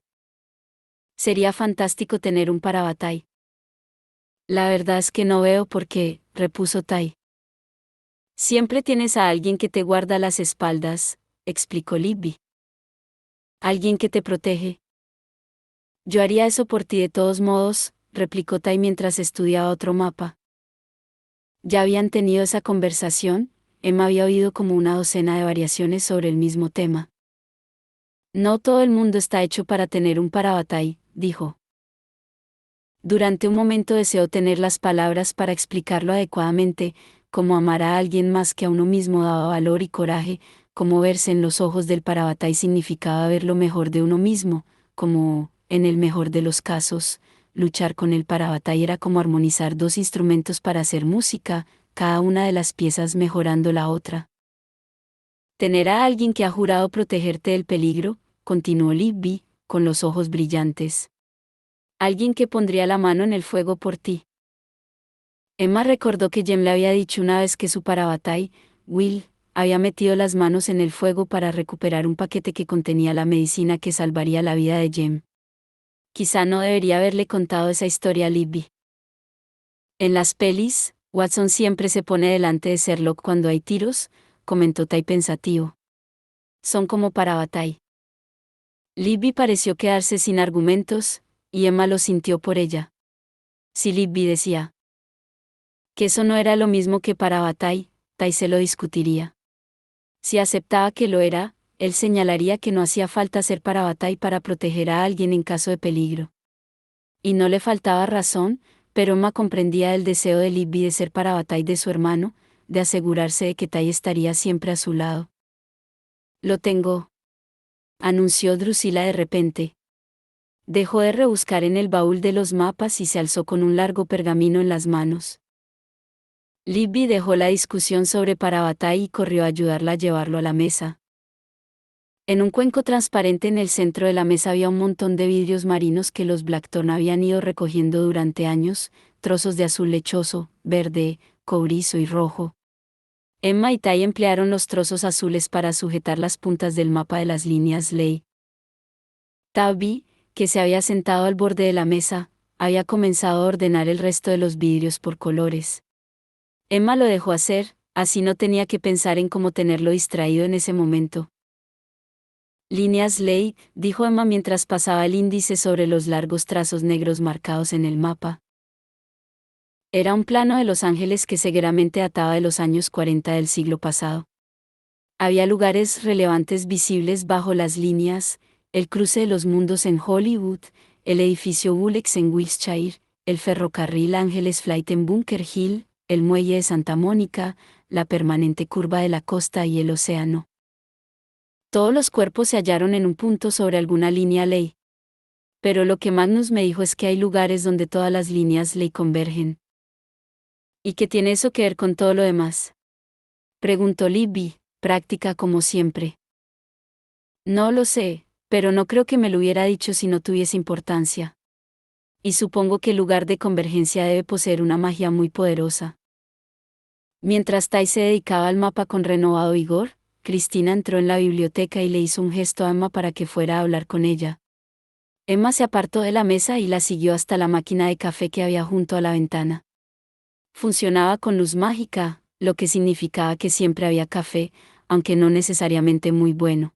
Speaker 1: Sería fantástico tener un Parabatai. La verdad es que no veo por qué, repuso Tai. Siempre tienes a alguien que te guarda las espaldas, explicó Libby. Alguien que te protege. Yo haría eso por ti de todos modos, replicó Tai mientras estudiaba otro mapa. Ya habían tenido esa conversación. Emma había oído como una docena de variaciones sobre el mismo tema. No todo el mundo está hecho para tener un Parabatai, dijo. Durante un momento deseó tener las palabras para explicarlo adecuadamente, como amar a alguien más que a uno mismo daba valor y coraje, como verse en los ojos del Parabatai significaba ver lo mejor de uno mismo, como, en el mejor de los casos, luchar con el Parabatai era como armonizar dos instrumentos para hacer música, cada una de las piezas mejorando la otra. Tener a alguien que ha jurado protegerte del peligro, continuó Libby, con los ojos brillantes. Alguien que pondría la mano en el fuego por ti. Emma recordó que Jem le había dicho una vez que su Parabatai, Will, había metido las manos en el fuego para recuperar un paquete que contenía la medicina que salvaría la vida de Jem. Quizá no debería haberle contado esa historia a Libby. En las pelis, Watson siempre se pone delante de Sherlock cuando hay tiros, comentó Tai pensativo. Son como Parabatai. Libby pareció quedarse sin argumentos, y Emma lo sintió por ella. Si Libby decía que eso no era lo mismo que Parabatai, Tai se lo discutiría. Si aceptaba que lo era, él señalaría que no hacía falta ser Parabatai para proteger a alguien en caso de peligro. Y no le faltaba razón, pero Emma comprendía el deseo de Libby de ser Parabatai de su hermano, de asegurarse de que Tai estaría siempre a su lado. Lo tengo, anunció Drusilla de repente. Dejó de rebuscar en el baúl de los mapas y se alzó con un largo pergamino en las manos. Libby dejó la discusión sobre Parabatai y corrió a ayudarla a llevarlo a la mesa. En un cuenco transparente en el centro de la mesa había un montón de vidrios marinos que los Blackthorn habían ido recogiendo durante años, trozos de azul lechoso, verde, cobrizo y rojo. Emma y Tai emplearon los trozos azules para sujetar las puntas del mapa de las líneas ley. Tabby, que se había sentado al borde de la mesa, había comenzado a ordenar el resto de los vidrios por colores. Emma lo dejó hacer, así no tenía que pensar en cómo tenerlo distraído en ese momento. Líneas ley, dijo Emma mientras pasaba el índice sobre los largos trazos negros marcados en el mapa. Era un plano de Los Ángeles que cegueramente databa de los años 40 del siglo pasado. Había lugares relevantes visibles bajo las líneas: el cruce de los mundos en Hollywood, el edificio Bullocks en Wilshire, el ferrocarril Ángeles Flight en Bunker Hill, el muelle de Santa Mónica, la permanente curva de la costa y el océano. Todos los cuerpos se hallaron en un punto sobre alguna línea ley. Pero lo que Magnus me dijo es que hay lugares donde todas las líneas ley convergen. ¿Y qué tiene eso que ver con todo lo demás?, preguntó Libby, práctica como siempre. No lo sé, pero no creo que me lo hubiera dicho si no tuviese importancia. Y supongo que el lugar de convergencia debe poseer una magia muy poderosa. Mientras Tai se dedicaba al mapa con renovado vigor, Cristina entró en la biblioteca y le hizo un gesto a Emma para que fuera a hablar con ella. Emma se apartó de la mesa y la siguió hasta la máquina de café que había junto a la ventana. Funcionaba con luz mágica, lo que significaba que siempre había café, aunque no necesariamente muy bueno.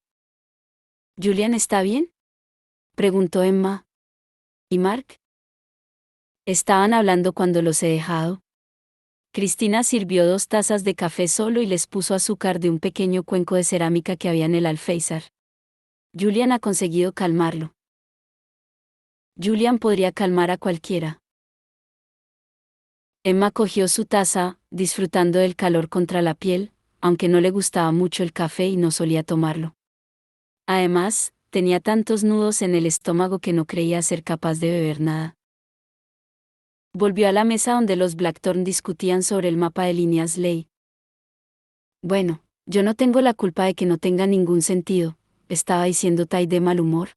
Speaker 1: ¿Julian está bien?, preguntó Emma. ¿Y Mark? Estaban hablando cuando los he dejado. Cristina sirvió 2 tazas de café solo y les puso azúcar de un pequeño cuenco de cerámica que había en el alféizar. Julian ha conseguido calmarlo. Julian podría calmar a cualquiera. Emma cogió su taza, disfrutando del calor contra la piel, aunque no le gustaba mucho el café y no solía tomarlo. Además, tenía tantos nudos en el estómago que no creía ser capaz de beber nada. Volvió a la mesa donde los Blackthorn discutían sobre el mapa de líneas ley. Bueno, yo no tengo la culpa de que no tenga ningún sentido, estaba diciendo Tai de mal humor.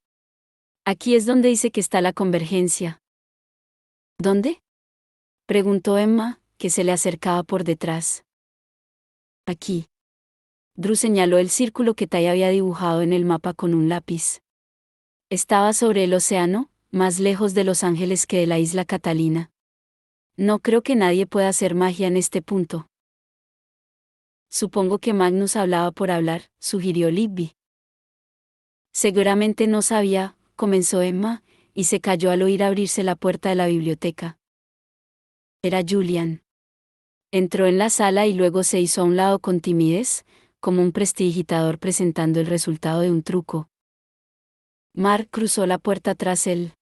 Speaker 1: Aquí es donde dice que está la convergencia. ¿Dónde?, preguntó Emma, que se le acercaba por detrás. Aquí. Drew señaló el círculo que Tai había dibujado en el mapa con un lápiz. Estaba sobre el océano, más lejos de Los Ángeles que de la isla Catalina. No creo que nadie pueda hacer magia en este punto. Supongo que Magnus hablaba por hablar, sugirió Libby. Seguramente no sabía, comenzó Emma, y se calló al oír abrirse la puerta de la biblioteca. Era Julian. Entró en la sala y luego se hizo a un lado con timidez, como un prestidigitador presentando el resultado de un truco. Mark cruzó la puerta tras él.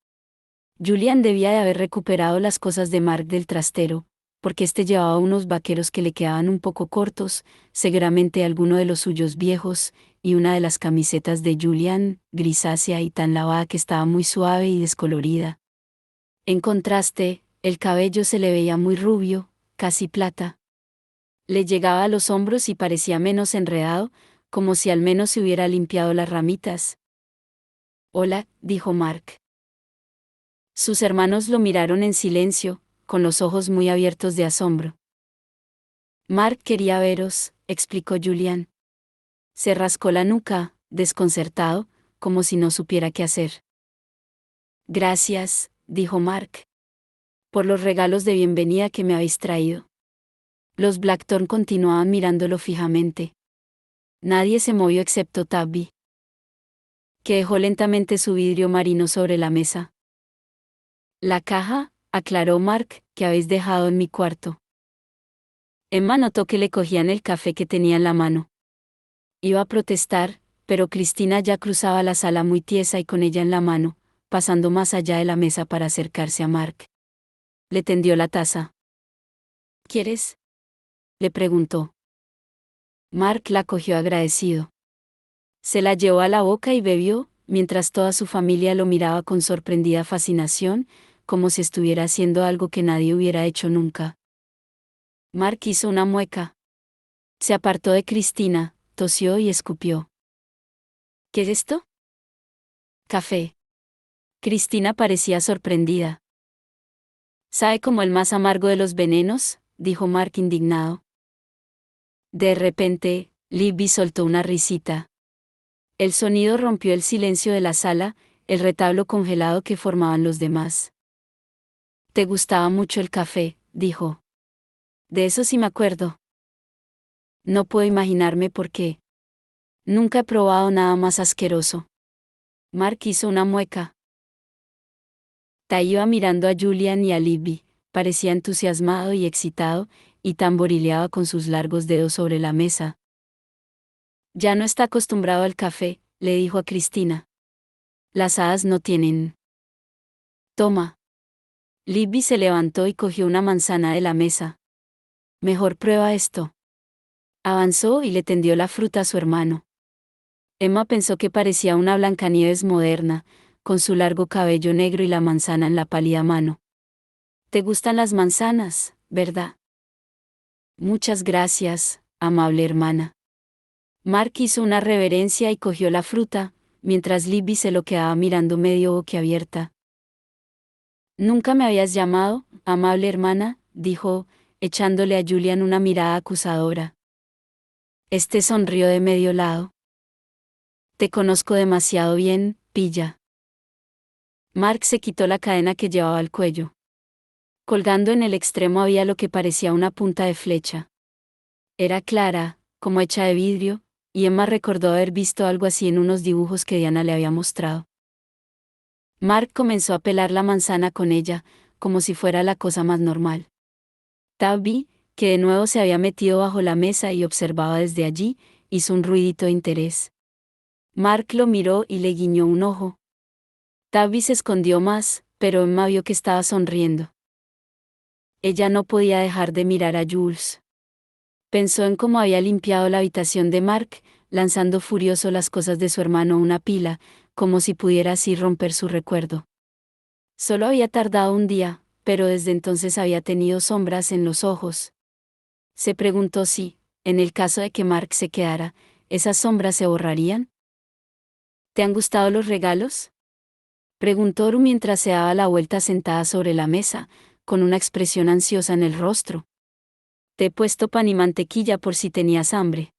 Speaker 1: Julian debía de haber recuperado las cosas de Mark del trastero, porque éste llevaba unos vaqueros que le quedaban un poco cortos, seguramente alguno de los suyos viejos, y una de las camisetas de Julian, grisácea y tan lavada que estaba muy suave y descolorida. En contraste, el cabello se le veía muy rubio, casi plata. Le llegaba a los hombros y parecía menos enredado, como si al menos se hubiera limpiado las ramitas. Hola, dijo Mark. Sus hermanos lo miraron en silencio, con los ojos muy abiertos de asombro. Mark quería veros, explicó Julian. Se rascó la nuca, desconcertado, como si no supiera qué hacer. Gracias, dijo Mark, por los regalos de bienvenida que me habéis traído. Los Blackthorn continuaban mirándolo fijamente. Nadie se movió excepto Tabby, que dejó lentamente su vidrio marino sobre la mesa. La caja, aclaró Mark, que habéis dejado en mi cuarto. Emma notó que le cogían el café que tenía en la mano. Iba a protestar, pero Cristina ya cruzaba la sala muy tiesa y con ella en la mano, pasando más allá de la mesa para acercarse a Mark. Le tendió la taza. ¿Quieres?, le preguntó. Mark la cogió agradecido. Se la llevó a la boca y bebió, mientras toda su familia lo miraba con sorprendida fascinación, como si estuviera haciendo algo que nadie hubiera hecho nunca. Mark hizo una mueca. Se apartó de Cristina, tosió y escupió. ¿Qué es esto? Café. Cristina parecía sorprendida. ¿Sabe como el más amargo de los venenos?, dijo Mark indignado. De repente, Libby soltó una risita. El sonido rompió el silencio de la sala, el retablo congelado que formaban los demás. «Te gustaba mucho el café», dijo. «De eso sí me acuerdo. No puedo imaginarme por qué. Nunca he probado nada más asqueroso». Mark hizo una mueca. Tai iba mirando a Julian y a Libby, parecía entusiasmado y excitado, y tamborileaba con sus largos dedos sobre la mesa. «Ya no está acostumbrado al café», le dijo a Cristina. «Las hadas no tienen». «Toma». Libby se levantó y cogió una manzana de la mesa. «Mejor prueba esto». Avanzó y le tendió la fruta a su hermano. Emma pensó que parecía una Blancanieves moderna, con su largo cabello negro y la manzana en la pálida mano. «¿Te gustan las manzanas, verdad?» «Muchas gracias, amable hermana». Mark hizo una reverencia y cogió la fruta, mientras Libby se lo quedaba mirando medio boquiabierta. Nunca me habías llamado, amable hermana, dijo, echándole a Julian una mirada acusadora. Este sonrió de medio lado. Te conozco demasiado bien, pilla. Mark se quitó la cadena que llevaba al cuello. Colgando en el extremo había lo que parecía una punta de flecha. Era clara, como hecha de vidrio, y Emma recordó haber visto algo así en unos dibujos que Diana le había mostrado. Mark comenzó a pelar la manzana con ella, como si fuera la cosa más normal. Tabby, que de nuevo se había metido bajo la mesa y observaba desde allí, hizo un ruidito de interés. Mark lo miró y le guiñó un ojo. Tabby se escondió más, pero Emma vio que estaba sonriendo. Ella no podía dejar de mirar a Jules. Pensó en cómo había limpiado la habitación de Mark, lanzando furioso las cosas de su hermano a una pila, como si pudiera así romper su recuerdo. Solo había tardado un día, pero desde entonces había tenido sombras en los ojos. Se preguntó si, en el caso de que Mark se quedara, esas sombras se borrarían. ¿Te han gustado los regalos?, preguntó Ru mientras se daba la vuelta sentada sobre la mesa, con una expresión ansiosa en el rostro. Te he puesto pan y mantequilla por si tenías hambre.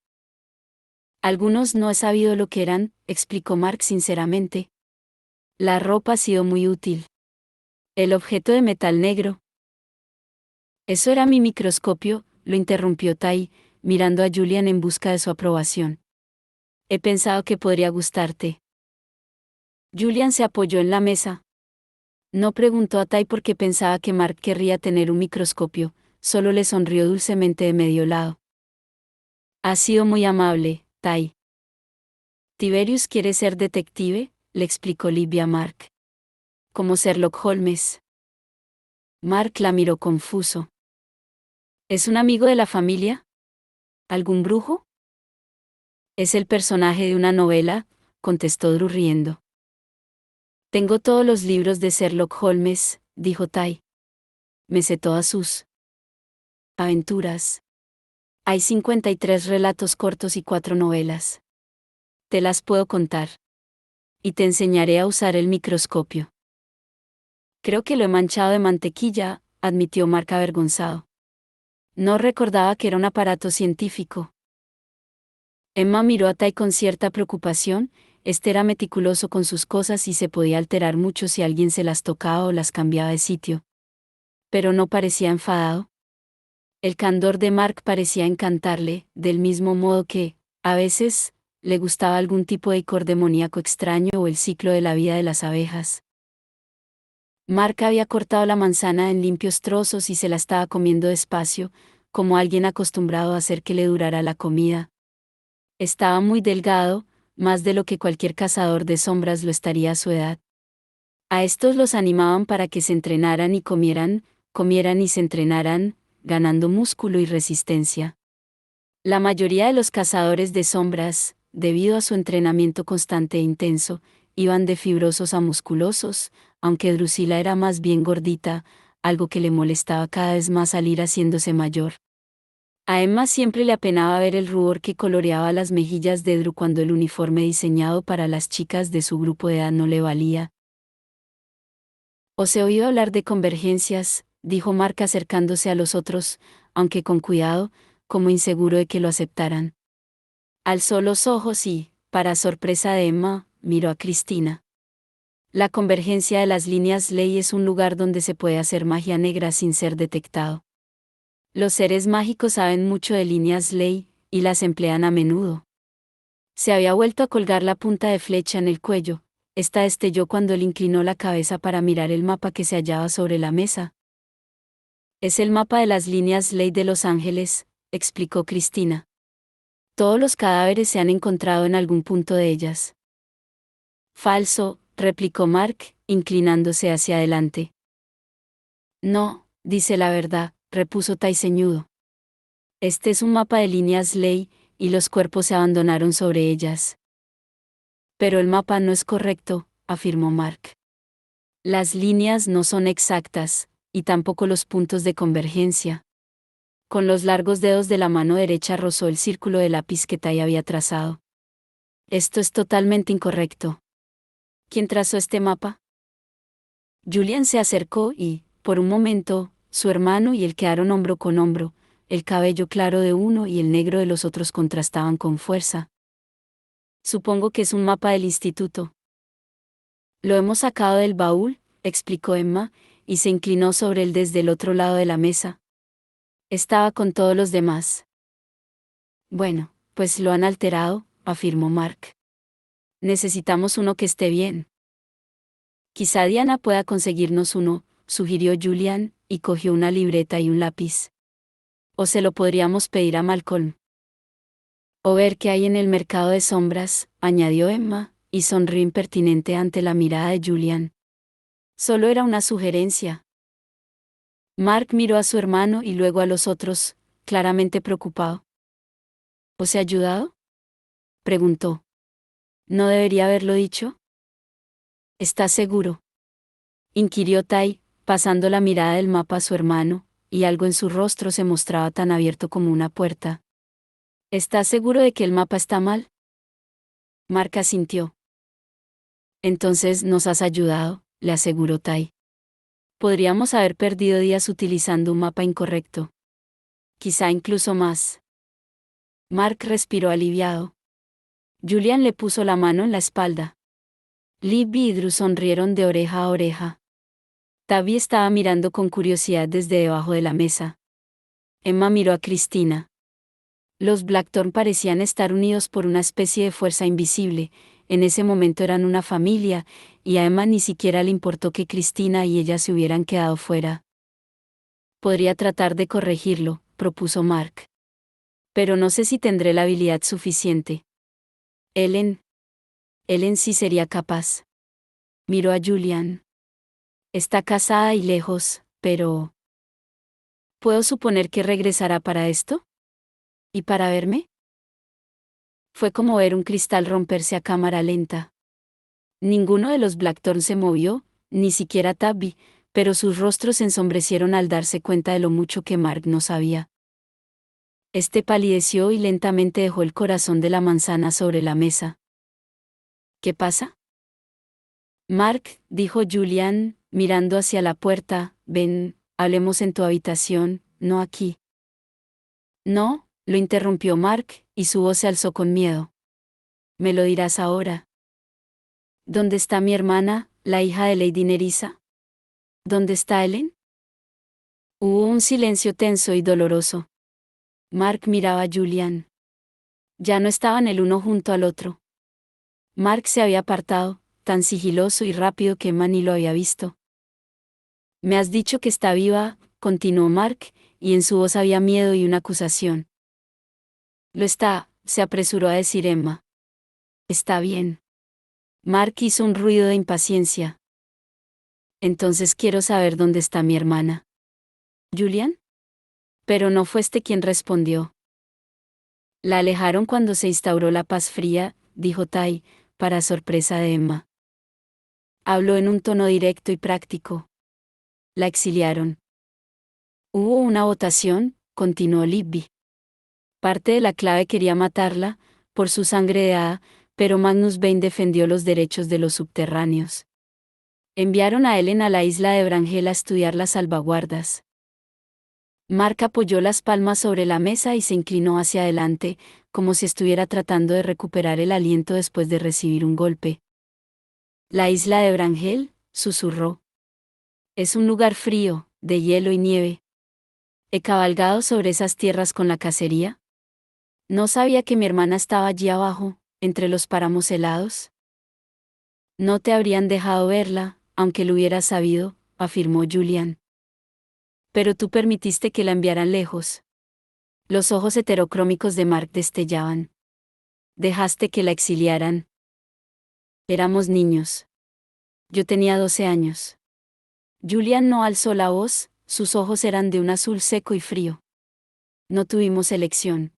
Speaker 1: Algunos no he sabido lo que eran, explicó Mark sinceramente. La ropa ha sido muy útil. El objeto de metal negro. Eso era mi microscopio, lo interrumpió Tai, mirando a Julian en busca de su aprobación. He pensado que podría gustarte. Julian se apoyó en la mesa. No preguntó a Tai por qué pensaba que Mark querría tener un microscopio, solo le sonrió dulcemente de medio lado. Ha sido muy amable, Tai. Tiberius quiere ser detective, le explicó Libby a Mark. Como Sherlock Holmes. Mark la miró confuso. ¿Es un amigo de la familia? ¿Algún brujo? Es el personaje de una novela, contestó Drew riendo. Tengo todos los libros de Sherlock Holmes, dijo Tai. Me sé todas sus aventuras. Hay 53 relatos cortos y 4 novelas. Te las puedo contar. Y te enseñaré a usar el microscopio. Creo que lo he manchado de mantequilla, admitió Mark avergonzado. No recordaba que era un aparato científico. Emma miró a Tai con cierta preocupación. Este era meticuloso con sus cosas y se podía alterar mucho si alguien se las tocaba o las cambiaba de sitio. Pero no parecía enfadado. El candor de Mark parecía encantarle, del mismo modo que, a veces, le gustaba algún tipo de licor demoníaco extraño o el ciclo de la vida de las abejas. Mark había cortado la manzana en limpios trozos y se la estaba comiendo despacio, como alguien acostumbrado a hacer que le durara la comida. Estaba muy delgado, más de lo que cualquier cazador de sombras lo estaría a su edad. A estos los animaban para que se entrenaran y comieran y se entrenaran, ganando músculo y resistencia. La mayoría de los cazadores de sombras, debido a su entrenamiento constante e intenso, iban de fibrosos a musculosos, aunque Drusilla era más bien gordita, algo que le molestaba cada vez más al ir haciéndose mayor. A Emma siempre le apenaba ver el rubor que coloreaba las mejillas de Drew cuando el uniforme diseñado para las chicas de su grupo de edad no le valía. Os he oído hablar de convergencias, dijo Mark acercándose a los otros, aunque con cuidado, como inseguro de que lo aceptaran. Alzó los ojos y, para sorpresa de Emma, miró a Cristina. La convergencia de las líneas ley es un lugar donde se puede hacer magia negra sin ser detectado. Los seres mágicos saben mucho de líneas ley, y las emplean a menudo. Se había vuelto a colgar la punta de flecha en el cuello. Esta destelló cuando él inclinó la cabeza para mirar el mapa que se hallaba sobre la mesa. Es el mapa de las líneas ley de Los Ángeles, explicó Cristina. Todos los cadáveres se han encontrado en algún punto de ellas. Falso, replicó Mark, inclinándose hacia adelante. No, dice la verdad, repuso Tai ceñudo. Este es un mapa de líneas ley, y los cuerpos se abandonaron sobre ellas. Pero el mapa no es correcto, afirmó Mark. Las líneas no son exactas, y tampoco los puntos de convergencia. Con los largos dedos de la mano derecha rozó el círculo de lápiz que Tai había trazado. Esto es totalmente incorrecto. ¿Quién trazó este mapa? Julian se acercó y, por un momento, su hermano y él quedaron hombro con hombro, el cabello claro de uno y el negro de los otros contrastaban con fuerza. Supongo que es un mapa del instituto. Lo hemos sacado del baúl, explicó Emma, y se inclinó sobre él desde el otro lado de la mesa. Estaba con todos los demás. Bueno, pues lo han alterado, afirmó Mark. Necesitamos uno que esté bien. Quizá Diana pueda conseguirnos uno, sugirió Julian, y cogió una libreta y un lápiz. O se lo podríamos pedir a Malcolm. O ver qué hay en el mercado de sombras, añadió Emma, y sonrió impertinente ante la mirada de Julian. Solo era una sugerencia. Mark miró a su hermano y luego a los otros, claramente preocupado. ¿Os he ayudado? Preguntó. ¿No debería haberlo dicho? ¿Estás seguro? Inquirió Tai, pasando la mirada del mapa a su hermano, y algo en su rostro se mostraba tan abierto como una puerta. ¿Estás seguro de que el mapa está mal? Mark asintió. Entonces nos has ayudado, le aseguró Tai. Podríamos haber perdido días utilizando un mapa incorrecto. Quizá incluso más. Mark respiró aliviado. Julian le puso la mano en la espalda. Libby y Drew sonrieron de oreja a oreja. Tabby estaba mirando con curiosidad desde debajo de la mesa. Emma miró a Cristina. Los Blackthorn parecían estar unidos por una especie de fuerza invisible, en ese momento eran una familia, y a Emma ni siquiera le importó que Cristina y ella se hubieran quedado fuera. Podría tratar de corregirlo, propuso Mark. Pero no sé si tendré la habilidad suficiente. Ellen sí sería capaz. Miró a Julian. Está casada y lejos, pero... ¿Puedo suponer que regresará para esto? ¿Y para verme? Fue como ver un cristal romperse a cámara lenta. Ninguno de los Blackthorn se movió, ni siquiera Tabby, pero sus rostros se ensombrecieron al darse cuenta de lo mucho que Mark no sabía. Este palideció y lentamente dejó el corazón de la manzana sobre la mesa. ¿Qué pasa? Mark, dijo Julian, mirando hacia la puerta, ven, hablemos en tu habitación, no aquí. No, lo interrumpió Mark, y su voz se alzó con miedo. ¿Me lo dirás ahora? ¿Dónde está mi hermana, la hija de Lady Nerissa? ¿Dónde está Ellen? Hubo un silencio tenso y doloroso. Mark miraba a Julian. Ya no estaban el uno junto al otro. Mark se había apartado, tan sigiloso y rápido que Emma ni lo había visto. Me has dicho que está viva, continuó Mark, y en su voz había miedo y una acusación. Lo está, se apresuró a decir Emma. Está bien. Mark hizo un ruido de impaciencia. Entonces quiero saber dónde está mi hermana. ¿Julian? Pero no fue este quien respondió. La alejaron cuando se instauró la paz fría, dijo Tai, para sorpresa de Emma. Habló en un tono directo y práctico. La exiliaron. Hubo una votación, continuó Libby. Parte de la clave quería matarla, por su sangre de hada, pero Magnus Bane defendió los derechos de los subterráneos. Enviaron a Ellen a la isla de Brangel a estudiar las salvaguardas. Mark apoyó las palmas sobre la mesa y se inclinó hacia adelante, como si estuviera tratando de recuperar el aliento después de recibir un golpe. La isla de Brangel, susurró. Es un lugar frío, de hielo y nieve. ¿He cabalgado sobre esas tierras con la cacería? No sabía que mi hermana estaba allí abajo, entre los páramos helados. No te habrían dejado verla, aunque lo hubieras sabido, afirmó Julian. Pero tú permitiste que la enviaran lejos. Los ojos heterocrómicos de Mark destellaban. Dejaste que la exiliaran. Éramos niños. Yo tenía 12 años. Julian no alzó la voz, sus ojos eran de un azul seco y frío. No tuvimos elección.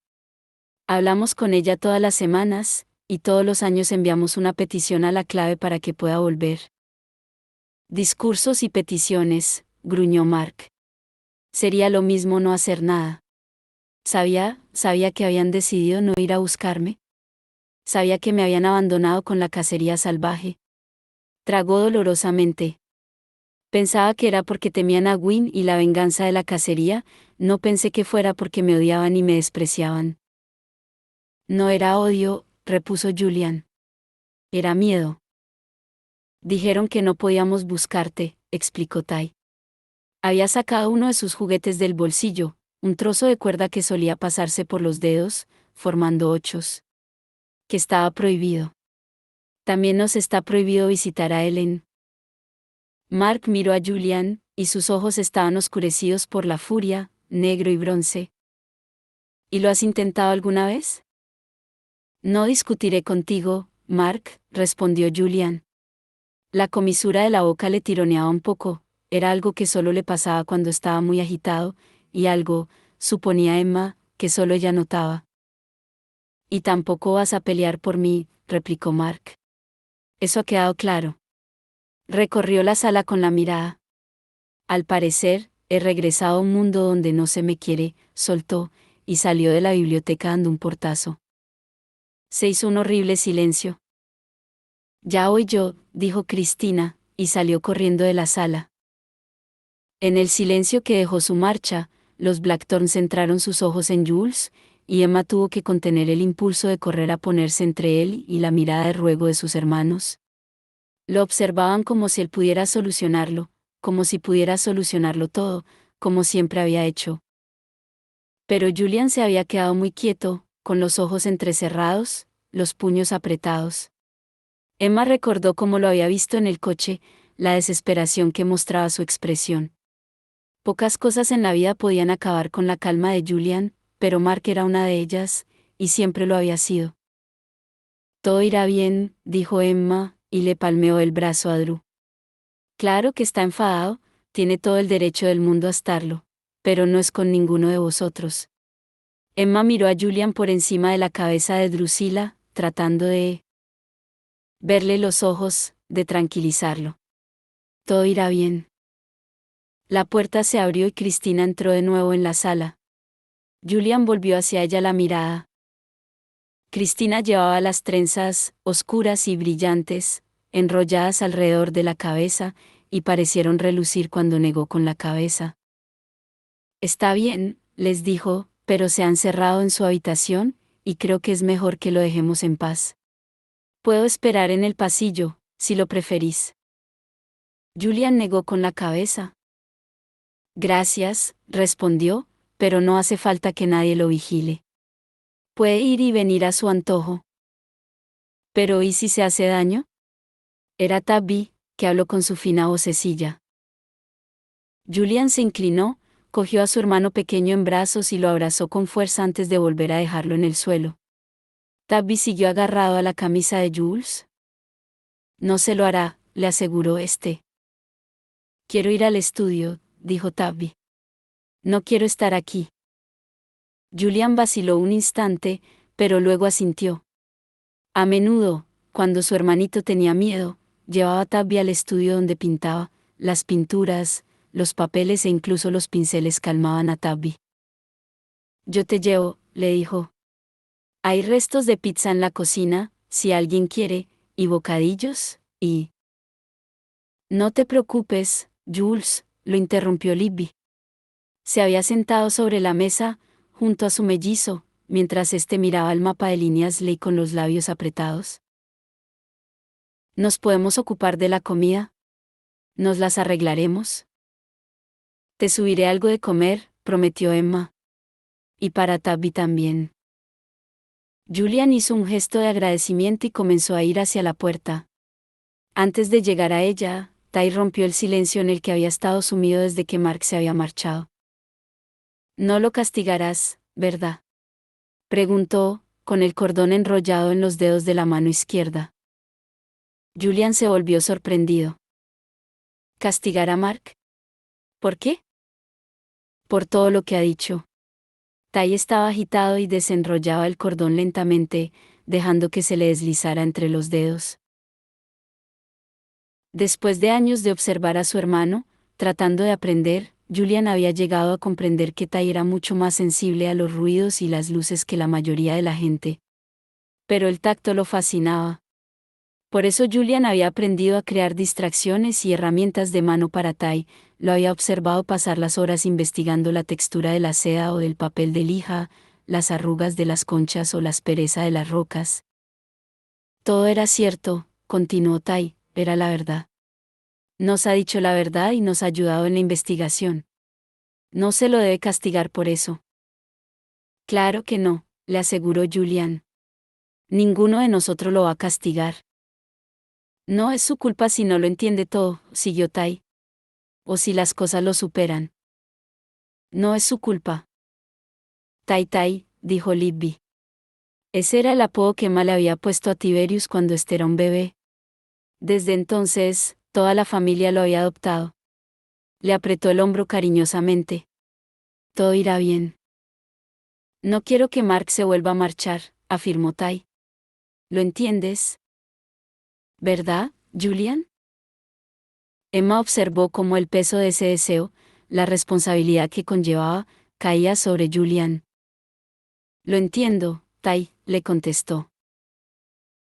Speaker 1: Hablamos con ella todas las semanas, y todos los años enviamos una petición a la clave para que pueda volver. Discursos y peticiones, gruñó Mark. Sería lo mismo no hacer nada. Sabía que habían decidido no ir a buscarme. Sabía que me habían abandonado con la cacería salvaje. Tragó dolorosamente. Pensaba que era porque temían a Gwyn y la venganza de la cacería, no pensé que fuera porque me odiaban y me despreciaban. No era odio, repuso Julian. Era miedo. Dijeron que no podíamos buscarte, explicó Tai. Había sacado uno de sus juguetes del bolsillo, un trozo de cuerda que solía pasarse por los dedos, formando ochos. Que estaba prohibido. También nos está prohibido visitar a Ellen. Mark miró a Julian, y sus ojos estaban oscurecidos por la furia, negro y bronce. ¿Y lo has intentado alguna vez? No discutiré contigo, Mark, respondió Julian. La comisura de la boca le tironeaba un poco, era algo que solo le pasaba cuando estaba muy agitado, y algo, suponía Emma, que solo ella notaba. Y tampoco vas a pelear por mí, replicó Mark. Eso ha quedado claro. Recorrió la sala con la mirada. Al parecer, he regresado a un mundo donde no se me quiere, soltó, y salió de la biblioteca dando un portazo. Se hizo un horrible silencio. Ya voy yo, dijo Cristina, y salió corriendo de la sala. En el silencio que dejó su marcha, los Blackthorn centraron sus ojos en Jules, y Emma tuvo que contener el impulso de correr a ponerse entre él y la mirada de ruego de sus hermanos. Lo observaban como si él pudiera solucionarlo, como si pudiera solucionarlo todo, como siempre había hecho. Pero Julian se había quedado muy quieto, con los ojos entrecerrados, los puños apretados. Emma recordó cómo lo había visto en el coche, la desesperación que mostraba su expresión. Pocas cosas en la vida podían acabar con la calma de Julian, pero Mark era una de ellas, y siempre lo había sido. Todo irá bien, dijo Emma, y le palmeó el brazo a Drew. Claro que está enfadado, tiene todo el derecho del mundo a estarlo, pero no es con ninguno de vosotros. Emma miró a Julian por encima de la cabeza de Drusilla, tratando de verle los ojos, de tranquilizarlo. Todo irá bien. La puerta se abrió y Cristina entró de nuevo en la sala. Julian volvió hacia ella la mirada. Cristina llevaba las trenzas, oscuras y brillantes, enrolladas alrededor de la cabeza, y parecieron relucir cuando negó con la cabeza. Está bien, les dijo, pero se han cerrado en su habitación, y creo que es mejor que lo dejemos en paz. Puedo esperar en el pasillo, si lo preferís. Julian negó con la cabeza. Gracias, respondió, pero no hace falta que nadie lo vigile. Puede ir y venir a su antojo. Pero ¿y si se hace daño? Era Tabby, que habló con su fina vocecilla. Julian se inclinó, cogió a su hermano pequeño en brazos y lo abrazó con fuerza antes de volver a dejarlo en el suelo. Tabby siguió agarrado a la camisa de Jules. No se lo hará, le aseguró este. Quiero ir al estudio, dijo Tabby. No quiero estar aquí. Julian vaciló un instante, pero luego asintió. A menudo, cuando su hermanito tenía miedo, llevaba a Tabby al estudio donde pintaba, las pinturas, los papeles e incluso los pinceles calmaban a Tabby. Yo te llevo, le dijo. Hay restos de pizza en la cocina, si alguien quiere, y bocadillos, y... No te preocupes, Jules, lo interrumpió Libby. Se había sentado sobre la mesa, junto a su mellizo, mientras éste miraba el mapa de líneas Ley con los labios apretados. ¿Nos podemos ocupar de la comida? ¿Nos las arreglaremos? Te subiré algo de comer, prometió Emma. Y para Tabby también. Julian hizo un gesto de agradecimiento y comenzó a ir hacia la puerta. Antes de llegar a ella, Tai rompió el silencio en el que había estado sumido desde que Mark se había marchado. No lo castigarás, ¿verdad? Preguntó, con el cordón enrollado en los dedos de la mano izquierda. Julian se volvió sorprendido. ¿Castigar a Mark? ¿Por qué? Por todo lo que ha dicho. Tai estaba agitado y desenrollaba el cordón lentamente, dejando que se le deslizara entre los dedos. Después de años de observar a su hermano, tratando de aprender, Julian había llegado a comprender que Tai era mucho más sensible a los ruidos y las luces que la mayoría de la gente. Pero el tacto lo fascinaba. Por eso Julian había aprendido a crear distracciones y herramientas de mano para Tai, lo había observado pasar las horas investigando la textura de la seda o del papel de lija, las arrugas de las conchas o la aspereza de las rocas. Todo era cierto, continuó Tai, era la verdad. Nos ha dicho la verdad y nos ha ayudado en la investigación. No se lo debe castigar por eso. Claro que no, le aseguró Julian. Ninguno de nosotros lo va a castigar. No es su culpa si no lo entiende todo, siguió Tai. O si las cosas lo superan. No es su culpa. Tai Tai, dijo Libby. Ese era el apodo que Emma le había puesto a Tiberius cuando este era un bebé. Desde entonces, toda la familia lo había adoptado. Le apretó el hombro cariñosamente. Todo irá bien. No quiero que Mark se vuelva a marchar, afirmó Tai. ¿Lo entiendes? ¿Verdad, Julian? Emma observó cómo el peso de ese deseo, la responsabilidad que conllevaba, caía sobre Julian. Lo entiendo, Tai, le contestó.